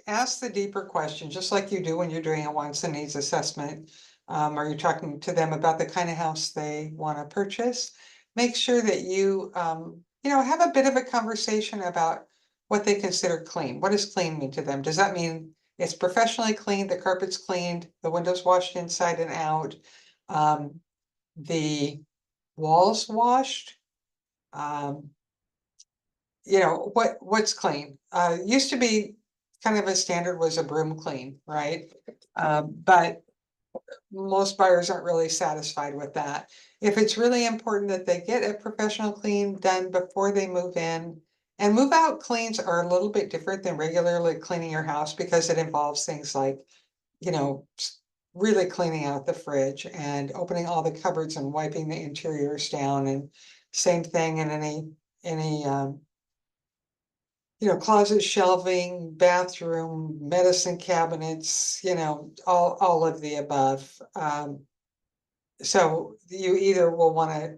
ask the deeper question, just like you do when you're doing a wants and needs assessment. Or you're talking to them about the kind of house they want to purchase. Make sure that you, have a bit of a conversation about what they consider clean. What does clean mean to them? Does that mean it's professionally cleaned, the carpet's cleaned, the windows washed inside and out, the walls washed? What's clean? Used to be kind of a standard was a broom clean, right? But most buyers aren't really satisfied with that. If it's really important that they get a professional clean done before they move in, and move out cleans are a little bit different than regularly cleaning your house because it involves things like, really cleaning out the fridge and opening all the cupboards and wiping the interiors down, and same thing in any closet shelving, bathroom, medicine cabinets, all of the above. So you either will want to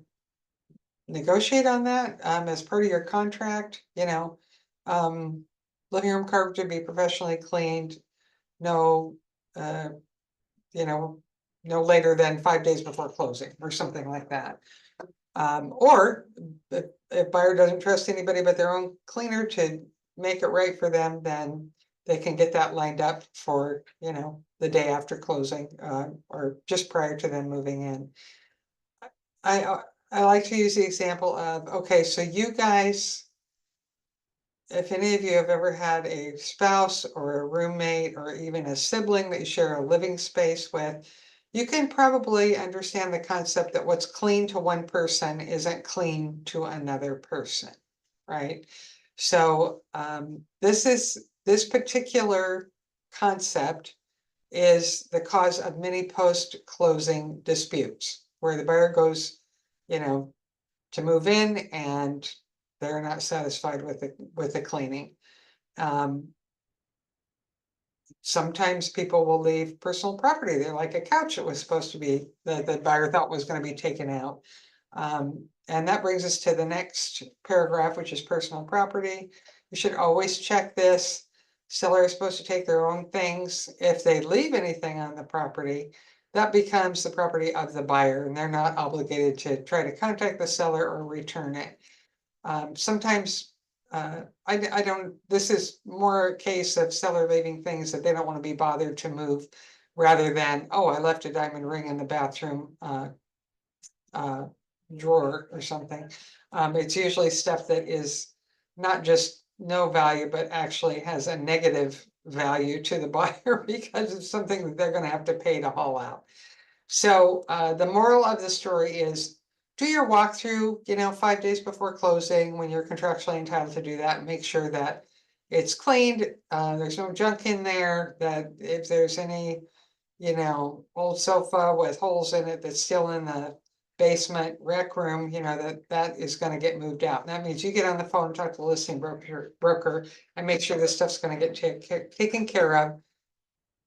negotiate on that as part of your contract, living room carpet to be professionally cleaned, no, no later than 5 days before closing or something like that. Or if buyer doesn't trust anybody but their own cleaner to make it right for them, then they can get that lined up for, the day after closing, or just prior to them moving in. I like to use the example of, okay, so you guys, if any of you have ever had a spouse or a roommate or even a sibling that you share a living space with, you can probably understand the concept that what's clean to one person isn't clean to another person, right? So this particular concept is the cause of many post-closing disputes, where the buyer goes, you know, to move in and they're not satisfied with the cleaning. Sometimes people will leave personal property there, like a couch that was supposed to be, that the buyer thought was gonna be taken out. And that brings us to the next paragraph, which is personal property. You should always check this. Seller is supposed to take their own things. If they leave anything on the property, that becomes the property of the buyer, and they're not obligated to try to contact the seller or return it. Sometimes I don't, this is more a case of seller leaving things that they don't want to be bothered to move, rather than, oh, I left a diamond ring in the bathroom drawer or something. It's usually stuff that is not just no value, but actually has a negative value to the buyer because it's something that they're gonna have to pay to haul out. So the moral of the story is, do your walkthrough, 5 days before closing, when you're contractually entitled to do that, and make sure that it's cleaned, there's no junk in there, that if there's any, old sofa with holes in it that's still in the basement rec room, that is gonna get moved out. And that means you get on the phone, talk to the listing broker, and make sure this stuff's gonna get taken care of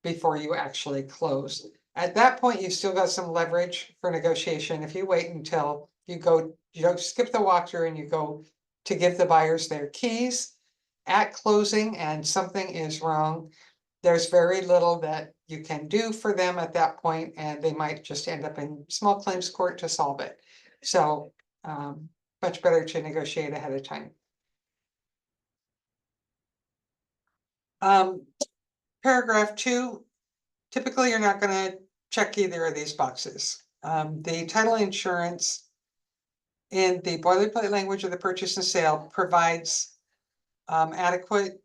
before you actually close. At that point, you've still got some leverage for negotiation. If you wait until you don't skip the walkthrough and you go to give the buyers their keys at closing and something is wrong, there's very little that you can do for them at that point, and they might just end up in small claims court to solve it. So much better to negotiate ahead of time. Paragraph 2, typically you're not gonna check either of these boxes. The title insurance in the boilerplate language of the purchase and sale provides adequate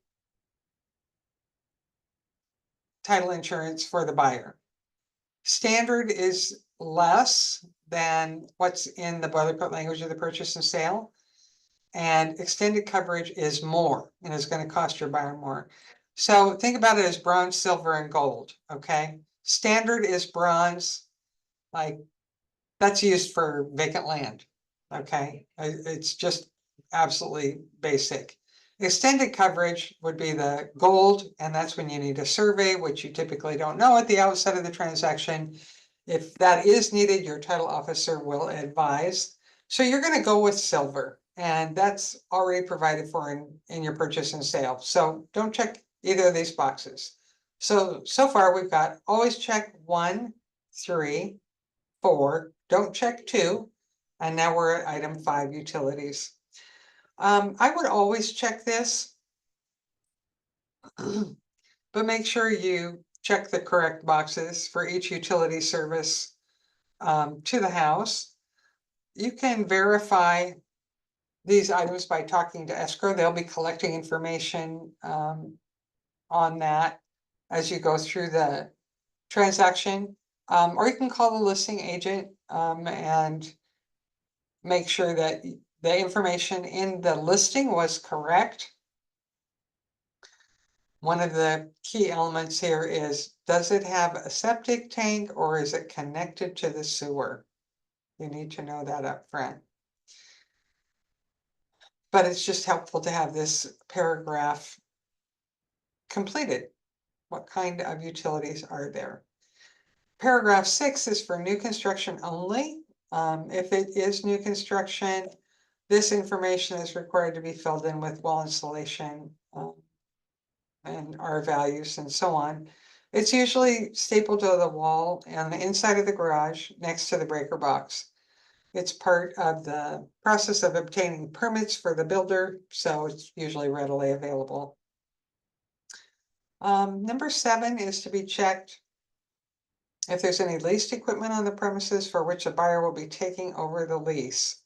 title insurance for the buyer. Standard is less than what's in the boilerplate language of the purchase and sale. And extended coverage is more and is going to cost your buyer more. So think about it as bronze, silver, and gold, okay? Standard is bronze, like that's used for vacant land, okay? It's just absolutely basic. Extended coverage would be the gold, and that's when you need a survey, which you typically don't know at the outset of the transaction. If that is needed, your title officer will advise. So you're going to go with silver, and that's already provided for in your purchase and sale. So don't check either of these boxes. So far we've got always check 1, 3, 4, don't check 2, and now we're at item 5, utilities. I would always check this, but make sure you check the correct boxes for each utility service to the house. You can verify these items by talking to escrow. They'll be collecting information on that as you go through the transaction. Or you can call the listing agent and make sure that the information in the listing was correct. One of the key elements here is, does it have a septic tank or is it connected to the sewer? You need to know that up front. But it's just helpful to have this paragraph completed. What kind of utilities are there? Paragraph 6 is for new construction only. If it is new construction, this information is required to be filled in with wall insulation and R values and so on. It's usually stapled to the wall on the inside of the garage next to the breaker box. It's part of the process of obtaining permits for the builder, so it's usually readily available. Number 7 is to be checked if there's any leased equipment on the premises for which a buyer will be taking over the lease.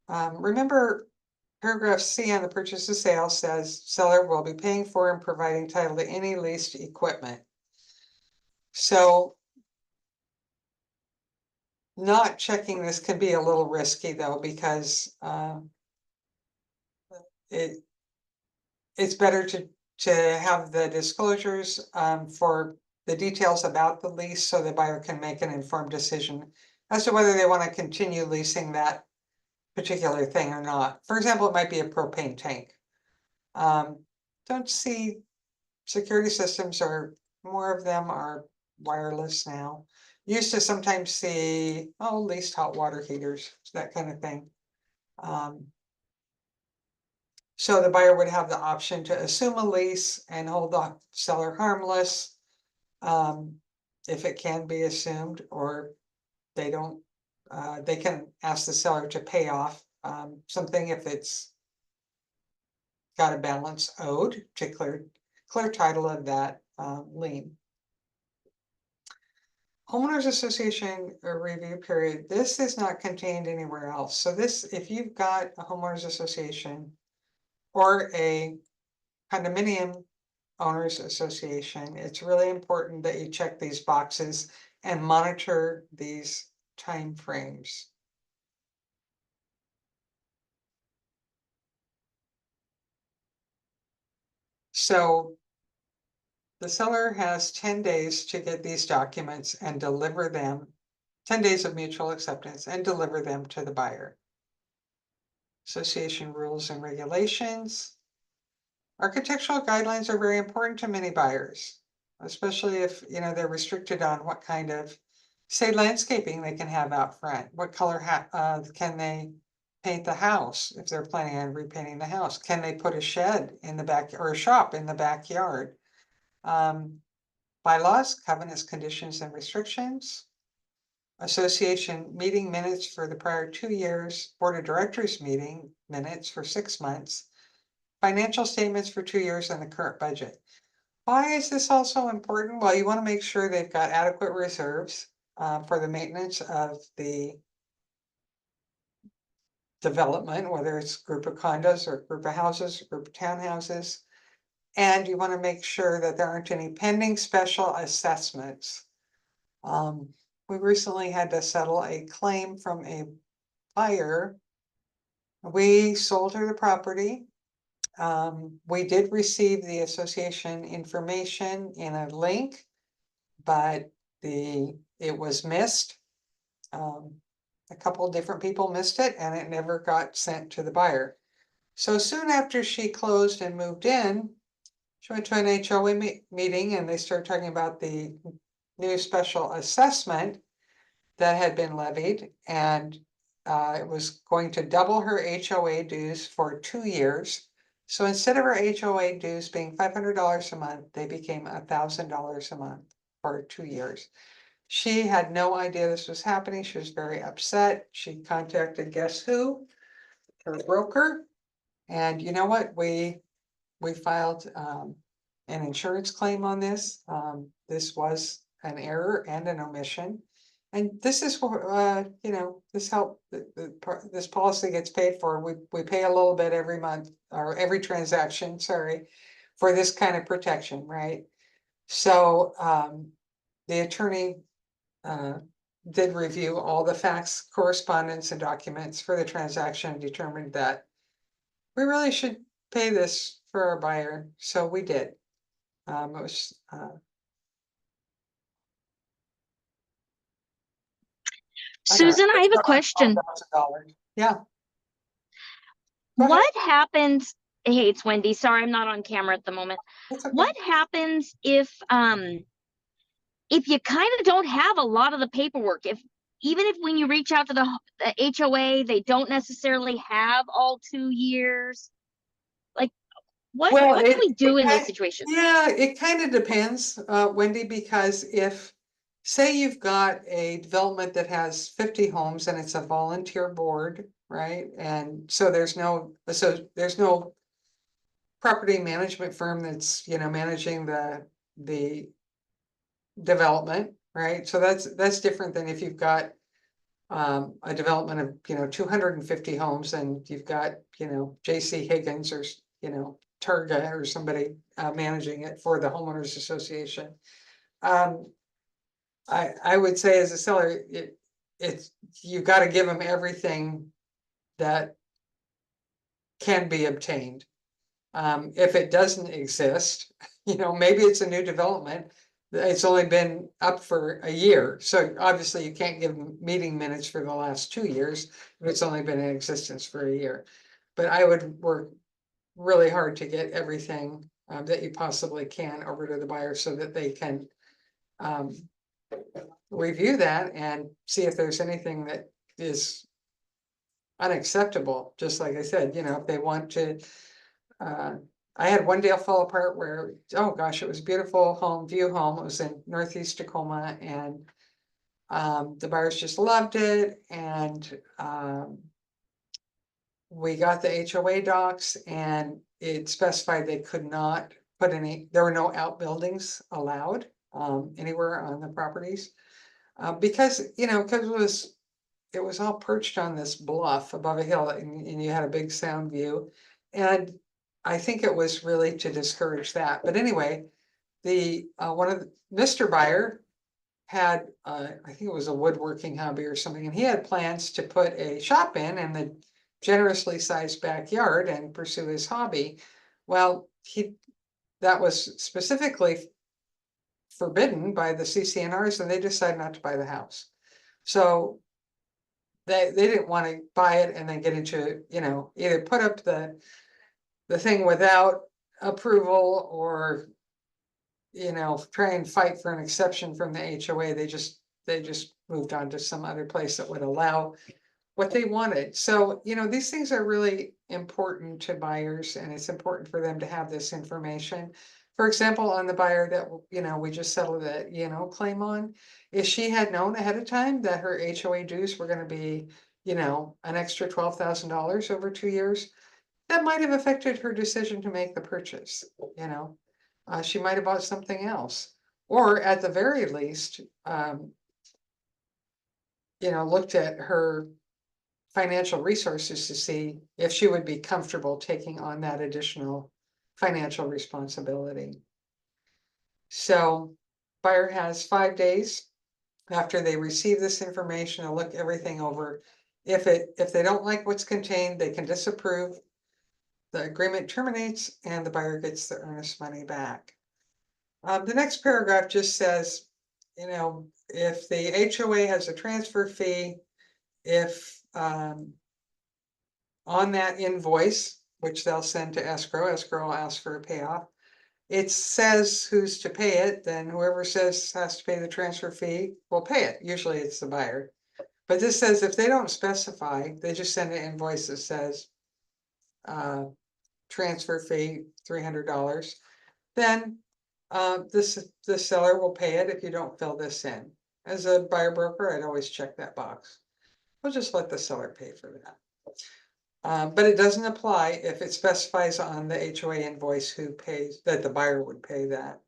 Remember, paragraph C on the purchase and sale says seller will be paying for and providing title to any leased equipment. So not checking this can be a little risky though, because it's better to have the disclosures for the details about the lease so the buyer can make an informed decision as to whether they want to continue leasing that particular thing or not. For example, it might be a propane tank. Don't see security systems, or more of them are wireless now. Used to sometimes see, leased hot water heaters, that kind of thing. So the buyer would have the option to assume a lease and hold the seller harmless, if it can be assumed, or they don't, they can ask the seller to pay off something if it's got a balance owed to clear title of that lien. Homeowners Association review period. This is not contained anywhere else. So this, if you've got a homeowners association or a condominium owners association, it's really important that you check these boxes and monitor these time frames. So the seller has 10 days to get these documents and deliver them, 10 days of mutual acceptance, and deliver them to the buyer. Association rules and regulations. Architectural guidelines are very important to many buyers, especially if they're restricted on what kind of, say, landscaping they can have out front. What color can they paint the house if they're planning on repainting the house? Can they put a shed in the back or a shop in the backyard? Bylaws, covenants, conditions, and restrictions. Association meeting minutes for the prior 2 years, board of directors meeting minutes for 6 months, financial statements for 2 years, and the current budget. Why is this also important? Well, you want to make sure they've got adequate reserves for the maintenance of the development, whether it's a group of condos or a group of houses, or group of townhouses. And you want to make sure that there aren't any pending special assessments. We recently had to settle a claim from a buyer. We sold her the property. We did receive the association information in a link, but it was missed. A couple of different people missed it, and it never got sent to the buyer. So soon after she closed and moved in, she went to an HOA meeting, and they started talking about the new special assessment that had been levied, and it was going to double her HOA dues for 2 years. So instead of her HOA dues being $500 a month, they became $1,000 a month for 2 years. She had no idea this was happening. She was very upset. She contacted, guess who? Her broker. And you know what? We filed an insurance claim on this. This was an error and an omission. And this is what, this help, this policy gets paid for. We pay a little bit every month, or every transaction, sorry, for this kind of protection, right? So the attorney did review all the facts, correspondence, and documents for the transaction, and determined that we really should pay this for our buyer. So we did. It was Susan, I have a question. $12,000. Yeah. Go ahead. What happens? Hey, it's Wendy. Sorry, I'm not on camera at the moment. That's okay. What happens if you kind of don't have a lot of the paperwork? Even if when you reach out to the HOA, they don't necessarily have all 2 years. Like, what can we do in those situations? Yeah, it kind of depends, Wendy, because if, say you've got a development that has 50 homes and it's a volunteer board, right? And so there's no property management firm that's, managing the development, right? So that's different than if you've got a development of, 250 homes, and you've got, JC Higgins or, Targa or somebody managing it for the homeowners association. I would say as a seller, it's, you gotta give them everything that can be obtained. If it doesn't exist, maybe it's a new development. It's only been up for a year, so obviously you can't give them meeting minutes for the last 2 years if it's only been in existence for a year. But I would work really hard to get everything that you possibly can over to the buyer so that they can review that and see if there's anything that is unacceptable. Just like I said, if they want to, I had one deal fall apart where, oh gosh, it was a beautiful view home. It was in Northeast Tacoma, and the buyers just loved it. And we got the HOA docs, and it specified they could not put there were no outbuildings allowed anywhere on the properties. Because it was all perched on this bluff above a hill, and you had a big sound view. And I think it was really to discourage that. But anyway, Mr. Buyer had, I think it was a woodworking hobby or something, and he had plans to put a shop in the generously sized backyard and pursue his hobby. Well, that was specifically forbidden by the CCNRs, and they decided not to buy the house. So they didn't want to buy it and then get into, either put up the thing without approval or, try and fight for an exception from the HOA. They just moved on to some other place that would allow what they wanted. So, these things are really important to buyers, and it's important for them to have this information. For example, on the buyer that, we just settled that, claim on, if she had known ahead of time that her HOA dues were going to be, an extra $12,000 over 2 years, that might have affected her decision to make the purchase. She might have bought something else, or at the very least, looked at her financial resources to see if she would be comfortable taking on that additional financial responsibility. So buyer has 5 days after they receive this information to look everything over. If they don't like what's contained, they can disapprove. The agreement terminates and the buyer gets the earnest money back. The next paragraph just says, if the HOA has a transfer fee, if on that invoice, which they'll send to escrow will ask for a payoff, it says who's to pay it, then whoever says has to pay the transfer fee will pay it. Usually it's the buyer. But this says if they don't specify, they just send an invoice that says transfer fee $300, then the seller will pay it if you don't fill this in. As a buyer broker, I'd always check that box. We'll just let the seller pay for that. But it doesn't apply if it specifies on the HOA invoice who pays, that the buyer would pay that.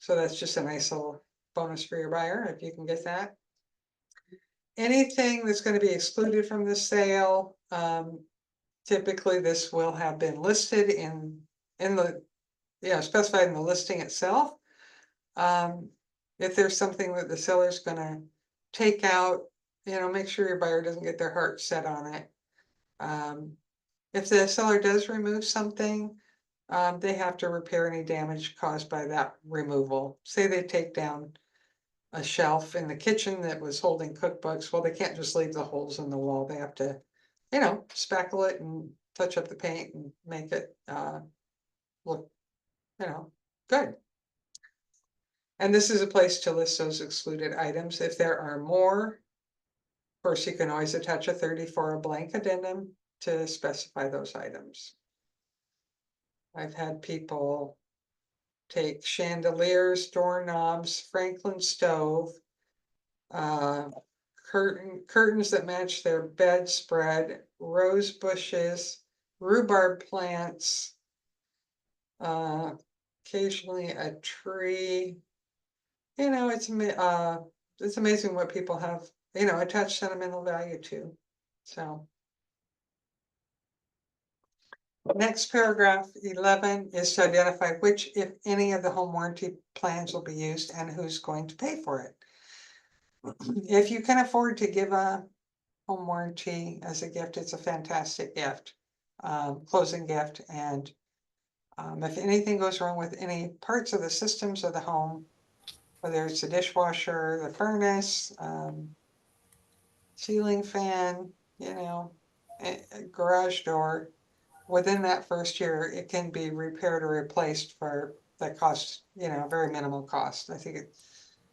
So that's just a nice little bonus for your buyer if you can get that. Anything that's going to be excluded from the sale, typically this will have been listed in the, specified in the listing itself. If there's something that the seller's going to take out, make sure your buyer doesn't get their heart set on it. If the seller does remove something, they have to repair any damage caused by that removal. Say they take down a shelf in the kitchen that was holding cookbooks. Well, they can't just leave the holes in the wall. They have to, spackle it and touch up the paint and make it look, good. And this is a place to list those excluded items. If there are more, of course, you can always attach a 34 blank addendum to specify those items. I've had people take chandeliers, doorknobs, Franklin stove, curtains that match their bedspread, rose bushes, rhubarb plants, occasionally a tree. It's amazing what people have, attached sentimental value to. So. Next paragraph 11 is to identify which, if any, of the home warranty plans will be used and who's going to pay for it. if you can afford to give a home warranty as a gift, it's a fantastic gift. Closing gift, and if anything goes wrong with any parts of the systems of the home, whether it's the dishwasher, the furnace, ceiling fan, you know, a garage door, within that first year, it can be repaired or replaced for the cost, you know, very minimal cost. I think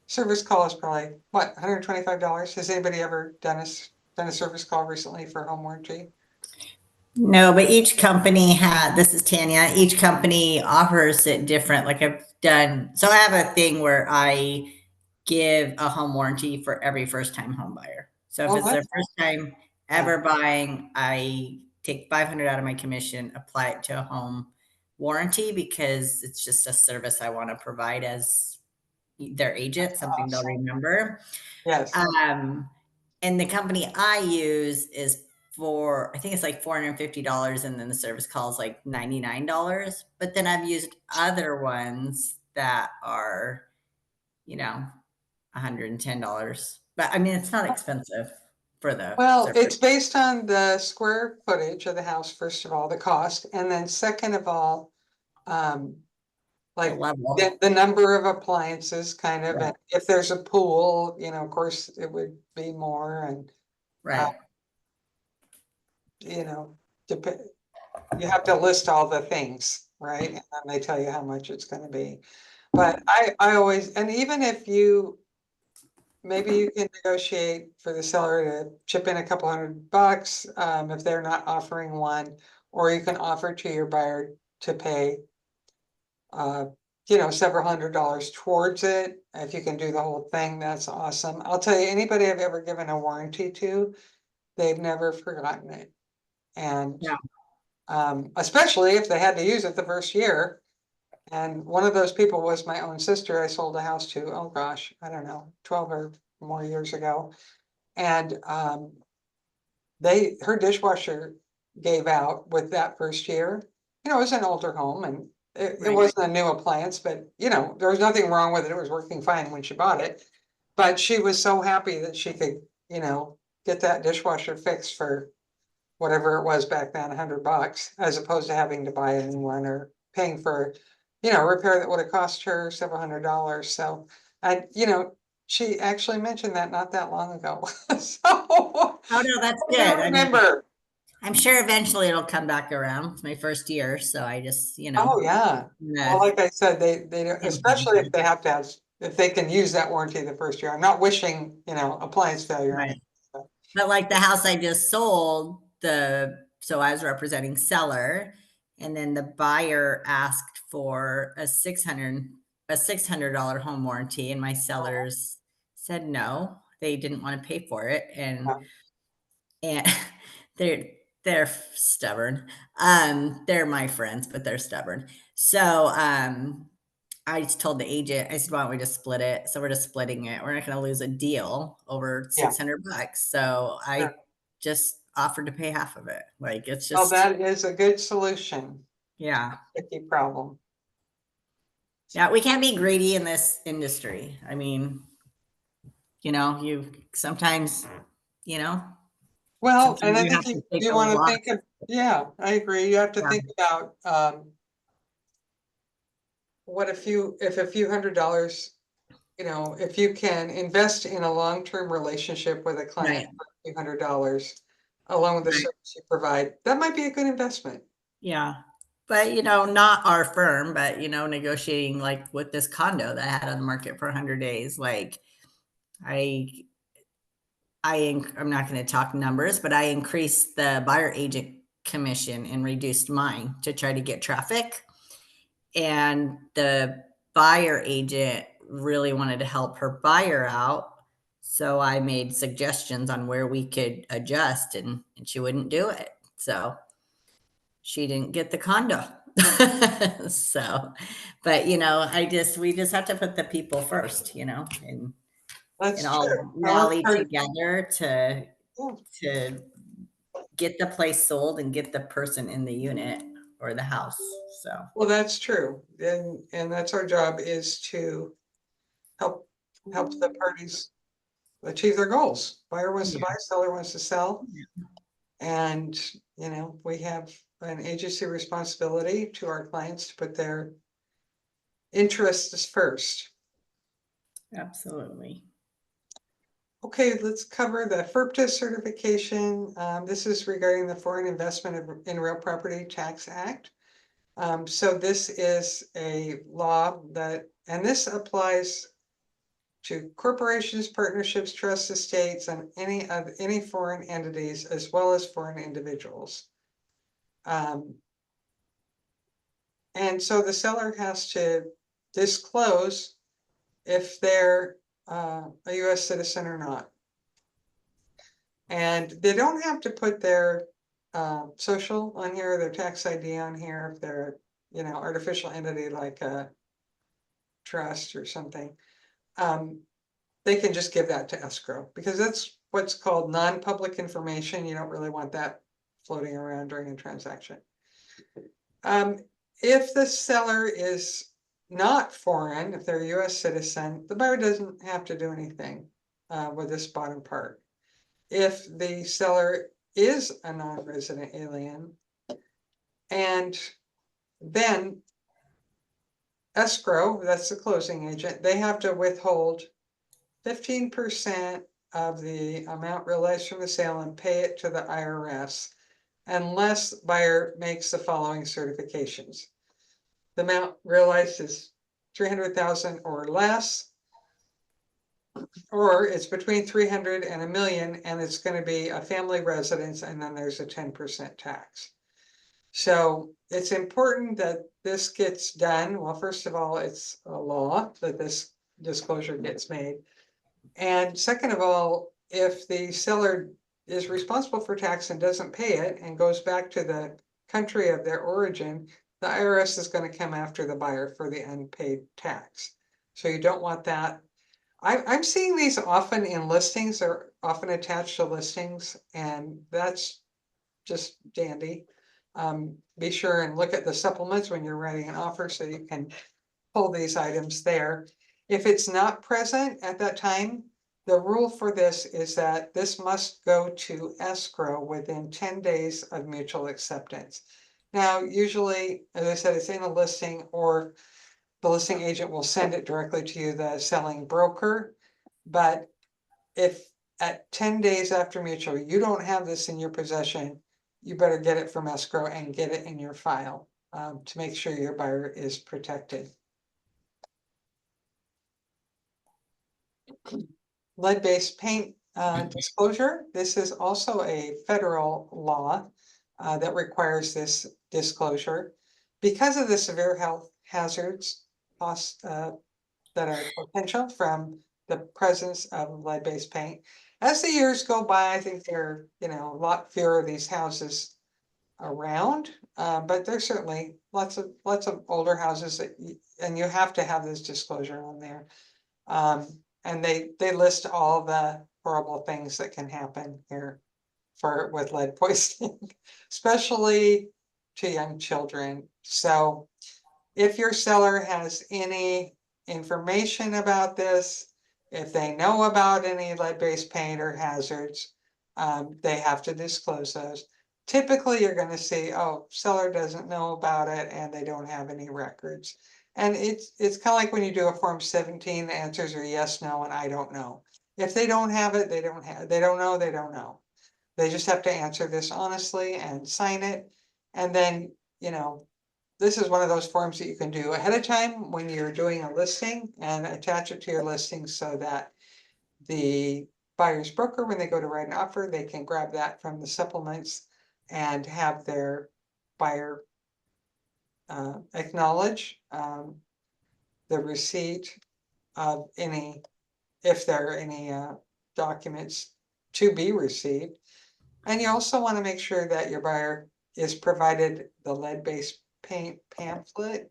service call is probably, what, $125? Has anybody ever done a service call recently for home warranty? No, but each company this is Tanya, each company offers it different. Like I've done, so I have a thing where I give a home warranty for every first time home buyer. So if Oh, it's their that's first time ever buying, I take 500 out of my commission, apply it to a home warranty because it's just a service I want to provide as their agent, something they'll awesome. remember. Yes. And the company I use is I think it's like $450, and then the service call is like $99. But then I've used other ones that are, $110. But I mean, it's not expensive for the Well, service. it's based on the square footage of the house, first of all, the cost, and then second of all, like level. the number of appliances kind of, Right. and if there's a pool, you know, of course, it would be more, and Right. you know, you have to list all the things, right? And then they tell you how much it's gonna be. But I always, and even if maybe you can negotiate for the seller to chip in a couple $100, if they're not offering one, or you can offer to your buyer to pay, several $100s towards it. If you can do the whole thing, that's awesome. I'll tell you, anybody I've ever given a warranty to, they've never forgotten it. And Yeah. Especially if they had to use it the first year. And one of those people was my own sister. I sold a house to, oh gosh, I don't know, 12 or more years ago. And her dishwasher gave out with that first year. You know, it was an older home, and it Right. wasn't a new appliance, but there was nothing wrong with it. It was working fine when she bought it. But she was so happy that she could, get that dishwasher fixed for whatever it was back then, $100, as opposed to having to buy a new one or paying for, a repair that would have cost her several $100s. So, and she actually mentioned that not that long ago. So, Oh no, that's I good. I mean, remember. I'm sure eventually it'll come back around. It's my first year, so I just, Oh, yeah. Well, like I said, they don't, Yeah. especially if they have to have, if they can use that warranty the first year. I'm not wishing, appliance failure on Right. it. But like the house I just sold, so I was representing seller, and then the buyer asked for a $600 home warranty, and my sellers said no, they didn't want to pay for it, and they're they're stubborn. They're my friends, but they're stubborn. So I just told the agent, I said, why don't we just split it? So we're just splitting it. We're not going to lose a deal over Yeah. $600. So I Sure. just offered to pay half of it. Like it's Well, just, that is a good solution. yeah. Tricky problem. Yeah. We can't be greedy in this industry. I mean, you sometimes, Well, sometimes and I you have think to you, take you a want to loss. think of, yeah, I agree. You have to Yeah. think about, if a few $100s, if you can invest in a long-term relationship with a client Right. for a few $100s, along with the Right. service you provide, that might be a good investment. Yeah. But, not our firm, but, negotiating like with this condo that I had on the market for 100 days, like I'm not going to talk numbers, but I increased the buyer agent commission and reduced mine to try to get traffic. And the buyer agent really wanted to help her buyer out. So I made suggestions on where we could adjust, and she wouldn't do it. So she didn't get the condo. So, but we just have to put the people first, and That's all true. rally together to Yeah. get the place sold and get the person in the unit or the house. So Well, that's true. And that's our job, is to help the parties achieve their goals. Buyer wants to Yeah. buy, seller wants to sell. And, we have an agency responsibility to our clients to put their interests first. Absolutely. Okay, let's cover the FERPTA certification. This is regarding the Foreign Investment in Real Property Tax Act. So this is a law and this applies to corporations, partnerships, trusts, estates, and any foreign entities, as well as foreign individuals. And so the seller has to disclose if they're a US citizen or not. And they don't have to put their social on here, their tax ID on here, if they're, artificial entity like a trust or something. They can just give that to escrow, because that's what's called non-public information. You don't really want that floating around during a transaction. If the seller is not foreign, if they're a US citizen, the buyer doesn't have to do anything with this bottom part. If the seller is a non-resident alien, and then escrow, that's the closing agent, they have to withhold 15% of the amount realized from the sale and pay it to the IRS unless buyer makes the following certifications. The amount realized is 300,000 or less, or it's between 300 and $1 million, and it's going to be a family residence, and then there's a 10% tax. So it's important that this gets done. Well, first of all, it's a law that this disclosure gets made. And second of all, if the seller is responsible for tax and doesn't pay it and goes back to the country of their origin, the IRS is going to come after the buyer for the unpaid tax. So you don't want that. I'm seeing these often in listings, or often attached to listings, and that's just dandy. Be sure and look at the supplements when you're writing an offer so you can pull these items there. If it's not present at that time, the rule for this is that this must go to escrow within 10 days of mutual acceptance. Now, usually, as I said, it's in a listing, or the listing agent will send it directly to you, the selling broker. But if at 10 days after mutual, you don't have this in your possession, you better get it from escrow and get it in your file to make sure your buyer is protected. Lead-based paint disclosure. This is also a federal law that requires this disclosure because of the severe health hazards that are potential from the presence of lead-based paint. As the years go by, I think there are, a lot fewer of these houses around, but there's certainly lots of older houses and you have to have this disclosure on there. And they list all the horrible things that can happen here with lead poisoning, especially to young children. So if your seller has any information about this, if they know about any lead-based paint or hazards, they have to disclose those. Typically, you're going to see, oh, seller doesn't know about it and they don't have any records. And it's kind of like when you do a Form 17, the answers are yes, no, and I don't know. If they don't have it, they don't know, they don't know. They just have to answer this honestly and sign it. And then, this is one of those forms that you can do ahead of time when you're doing a listing, and attach it to your listing so that the buyer's broker, when they go to write an offer, they can grab that from the supplements and have their buyer acknowledge the receipt of any, if there are any documents to be received. And you also want to make sure that your buyer is provided the lead-based paint pamphlet.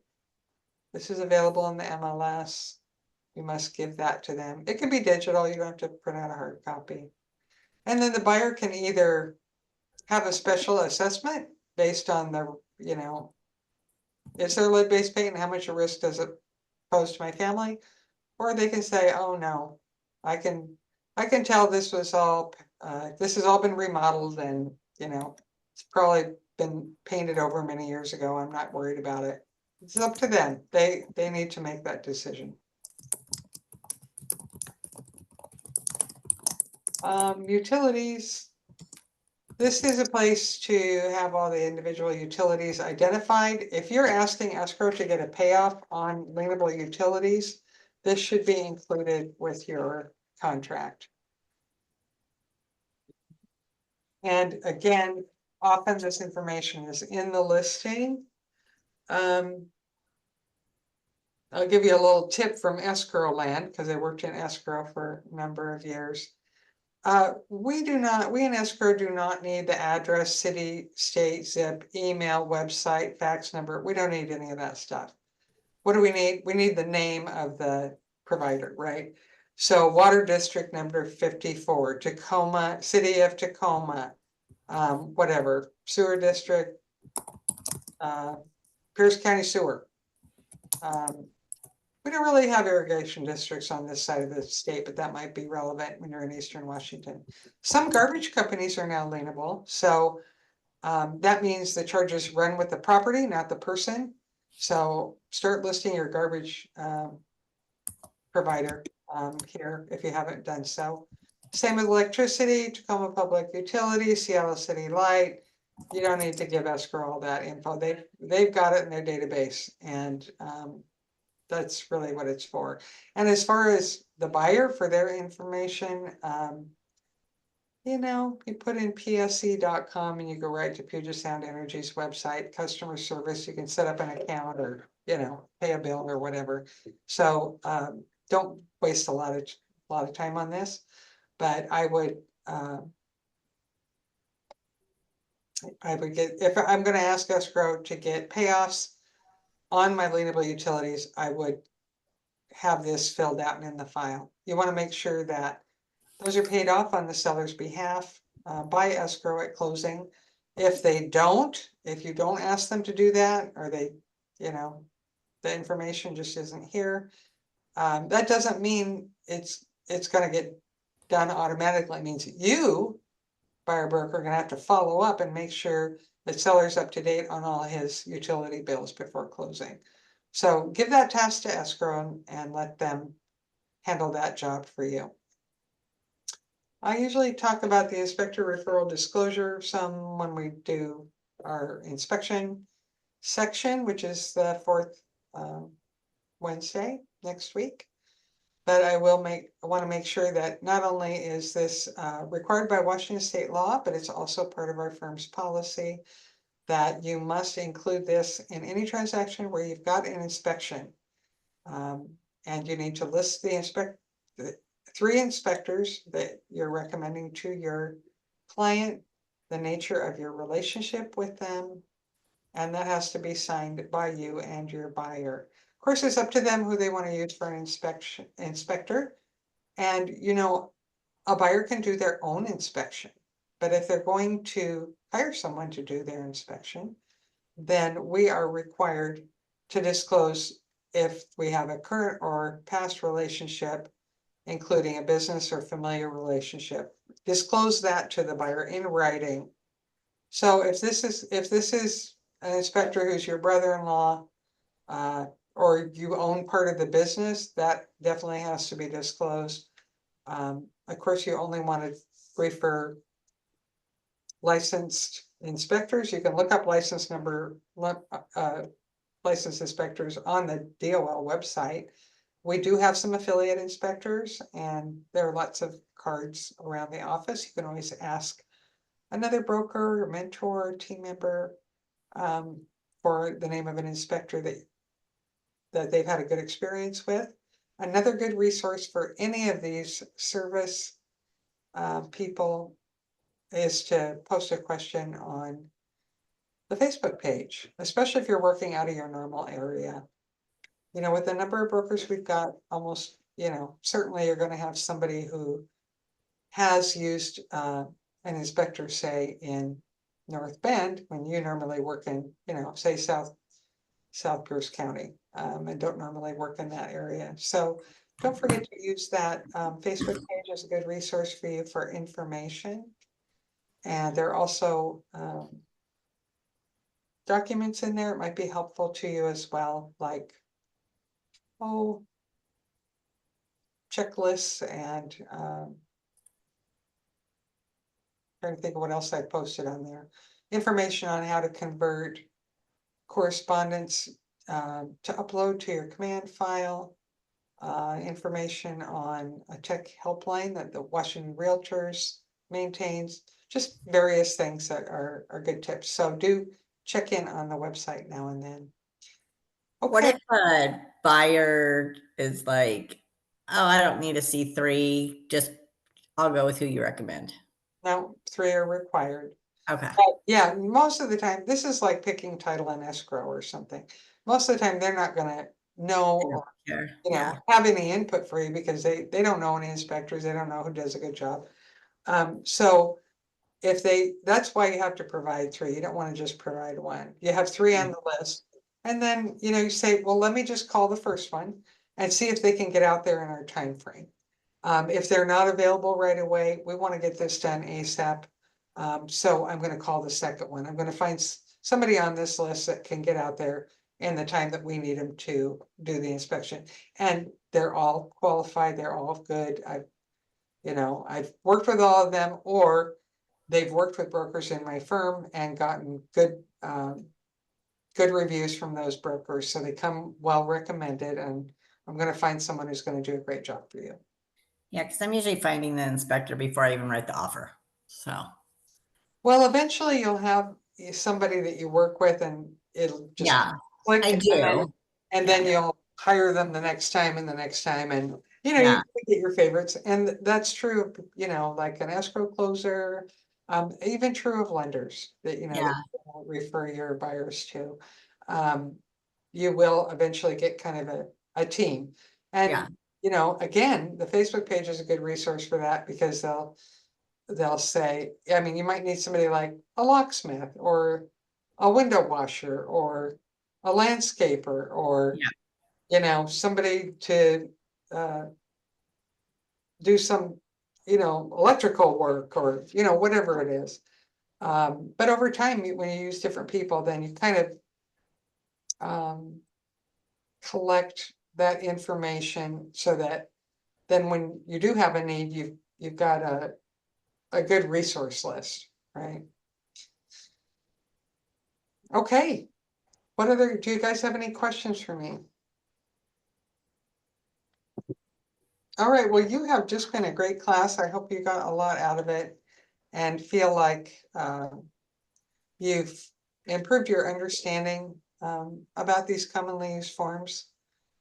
This is available in the MLS. You must give that to them. It can be digital. You don't have to print out a hard copy. And then the buyer can either have a special assessment based on the, is there lead-based paint and how much a risk does it pose to my family? Or they can say, oh no, I can I can tell this was all, this has all been remodeled and, you know, it's probably been painted over many years ago. I'm not worried about it. It's up to them. They need to make that decision. Utilities. This is a place to have all the individual utilities identified. If you're asking escrow to get a payoff on lienable utilities, this should be included with your contract. And again, often this information is in the listing. I'll give you a little tip from escrow land, because I worked in escrow for a number of years. We in escrow do not need the address, city, state, zip, email, website, fax number. We don't need any of that stuff. What do we need? We need the name of the provider, right? So water district number 54, Tacoma, city of Tacoma, whatever, sewer district, Pierce County Sewer. We don't really have irrigation districts on this side of the state, but that might be relevant when you're in Eastern Washington. Some garbage companies are now lienable, so that means the charges run with the property, not the person. So start listing your garbage provider here if you haven't done so. Same with electricity, Tacoma Public Utilities, Seattle City Light. You don't need to give escrow all that info. They've got it in their database, and that's really what it's for. And as far as the buyer for their information, you know, you put in psc.com and you go right to Puget Sound Energy's website, customer service. You can set up an account or, you know, pay a bill or whatever. So don't waste a lot of time on this, but I would get, if I'm going to ask escrow to get payoffs on my lienable utilities, I would have this filled out and in the file. You want to make sure that those are paid off on the seller's behalf by escrow at closing. If they don't, if you don't ask them to do that, or they, you know, the information just isn't here, that doesn't mean it's going to get done automatically. It means you, buyer broker, are going to have to follow up and make sure the seller's up to date on all his utility bills before closing. So give that task to escrow and let them handle that job for you. I usually talk about the inspector referral disclosure some when we do our inspection section, which is the fourth Wednesday next week. But I want to make sure that not only is this required by Washington state law, but it's also part of our firm's policy that you must include this in any transaction where you've got an inspection. And you need to list the 3 inspectors that you're recommending to your client, the nature of your relationship with them, and that has to be signed by you and your buyer. Of course, it's up to them who they want to use for an inspector. And, you know, a buyer can do their own inspection, but if they're going to hire someone to do their inspection, then we are required to disclose if we have a current or past relationship, including a business or familiar relationship. Disclose that to the buyer in writing. So if this is an inspector who's your brother-in-law, or you own part of the business, that definitely has to be disclosed. Of course, you only want to refer licensed inspectors. You can look up license number, licensed inspectors on the DOL website. We do have some affiliate inspectors, and there are lots of cards around the office. You can always ask another broker, or mentor, or team member for the name of an inspector that they've had a good experience with. Another good resource for any of these service people is to post a question on the Facebook page, especially if you're working out of your normal area. You know, with the number of brokers we've got, almost, you know, certainly you're going to have somebody who has used an inspector, say in North Bend, when you normally work in, you know, say South Pierce County, and don't normally work in that area. So don't forget to use that Facebook page as a good resource for you for information. And there are also documents in there. It might be helpful to you as well, like, oh, checklists and trying to think of what else I posted on there. Information on how to convert correspondence to upload to your command file. Information on a tech helpline that the Washington Realtors maintains. Just various things that are good tips. So do check in on the website now and then. What Okay, if a buyer is like, oh, I don't need a C3, just I'll go with who you recommend? now 3 are required. Okay. Yeah, most of the time, this is like picking title and escrow or something. Most of the time, they're not gonna know or, Sure. you know, Yeah. have any input for you because they don't know any inspectors, they don't know who does a good job. So if that's why you have to provide 3. You don't want to just provide 1. You have 3 on the list. And then, you know, you say, well, let me just call the first one and see if they can get out there in our time frame. If they're not available right away, we want to get this done ASAP. So I'm going to call the second one. I'm going to find somebody on this list that can get out there in the time that we need them to do the inspection. And they're all qualified. They're all good. I've worked with all of them, or they've worked with brokers in my firm and gotten good reviews from those brokers. So they come well recommended, and I'm going to find someone who's going to do a great job for you. Yeah, because I'm usually finding the inspector before I even write the offer. So Well, eventually you'll have somebody that you work with and it'll just yeah, click. I do. And then you'll hire them the next time and the next time, and you know, Yeah. you get your favorites. And that's true, you know, like an escrow closer, even true of lenders that, you know, that you will refer your buyers to. You will eventually get kind of a team. And Yeah. you know, again, the Facebook page is a good resource for that because they'll say, I mean, you might need somebody like a locksmith or a window washer or a landscaper or, Yeah. you know, somebody to do some, you know, electrical work or, you know, whatever it is. But over time, when you use different people, then you kind of collect that information so that then when you do have a need, you've got a good resource list, right? Okay. Do you guys have any questions for me? All right, well, you have just been a great class. I hope you got a lot out of it and feel like you've improved your understanding about these commonly used forms.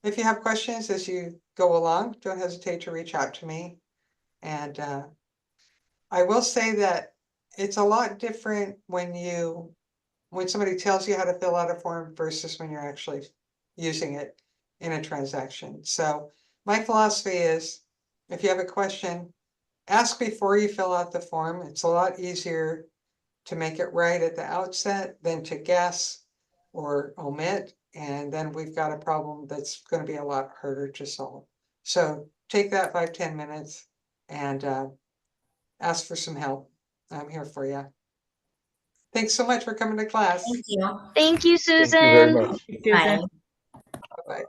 If you have questions as you go along, don't hesitate to reach out to me. And I will say that it's a lot different when somebody tells you how to fill out a form versus when you're actually using it in a transaction. So my philosophy is, if you have a question, ask before you fill out the form. It's a lot easier to make it right at the outset than to guess or omit. And then we've got a problem that's going to be a lot harder to solve. So take that 5-10 minutes and ask for some help. I'm here for you. Thanks so much for coming to class. Thank you. Thank you, Thank you very Susan. much. Susan. Bye. Bye-bye.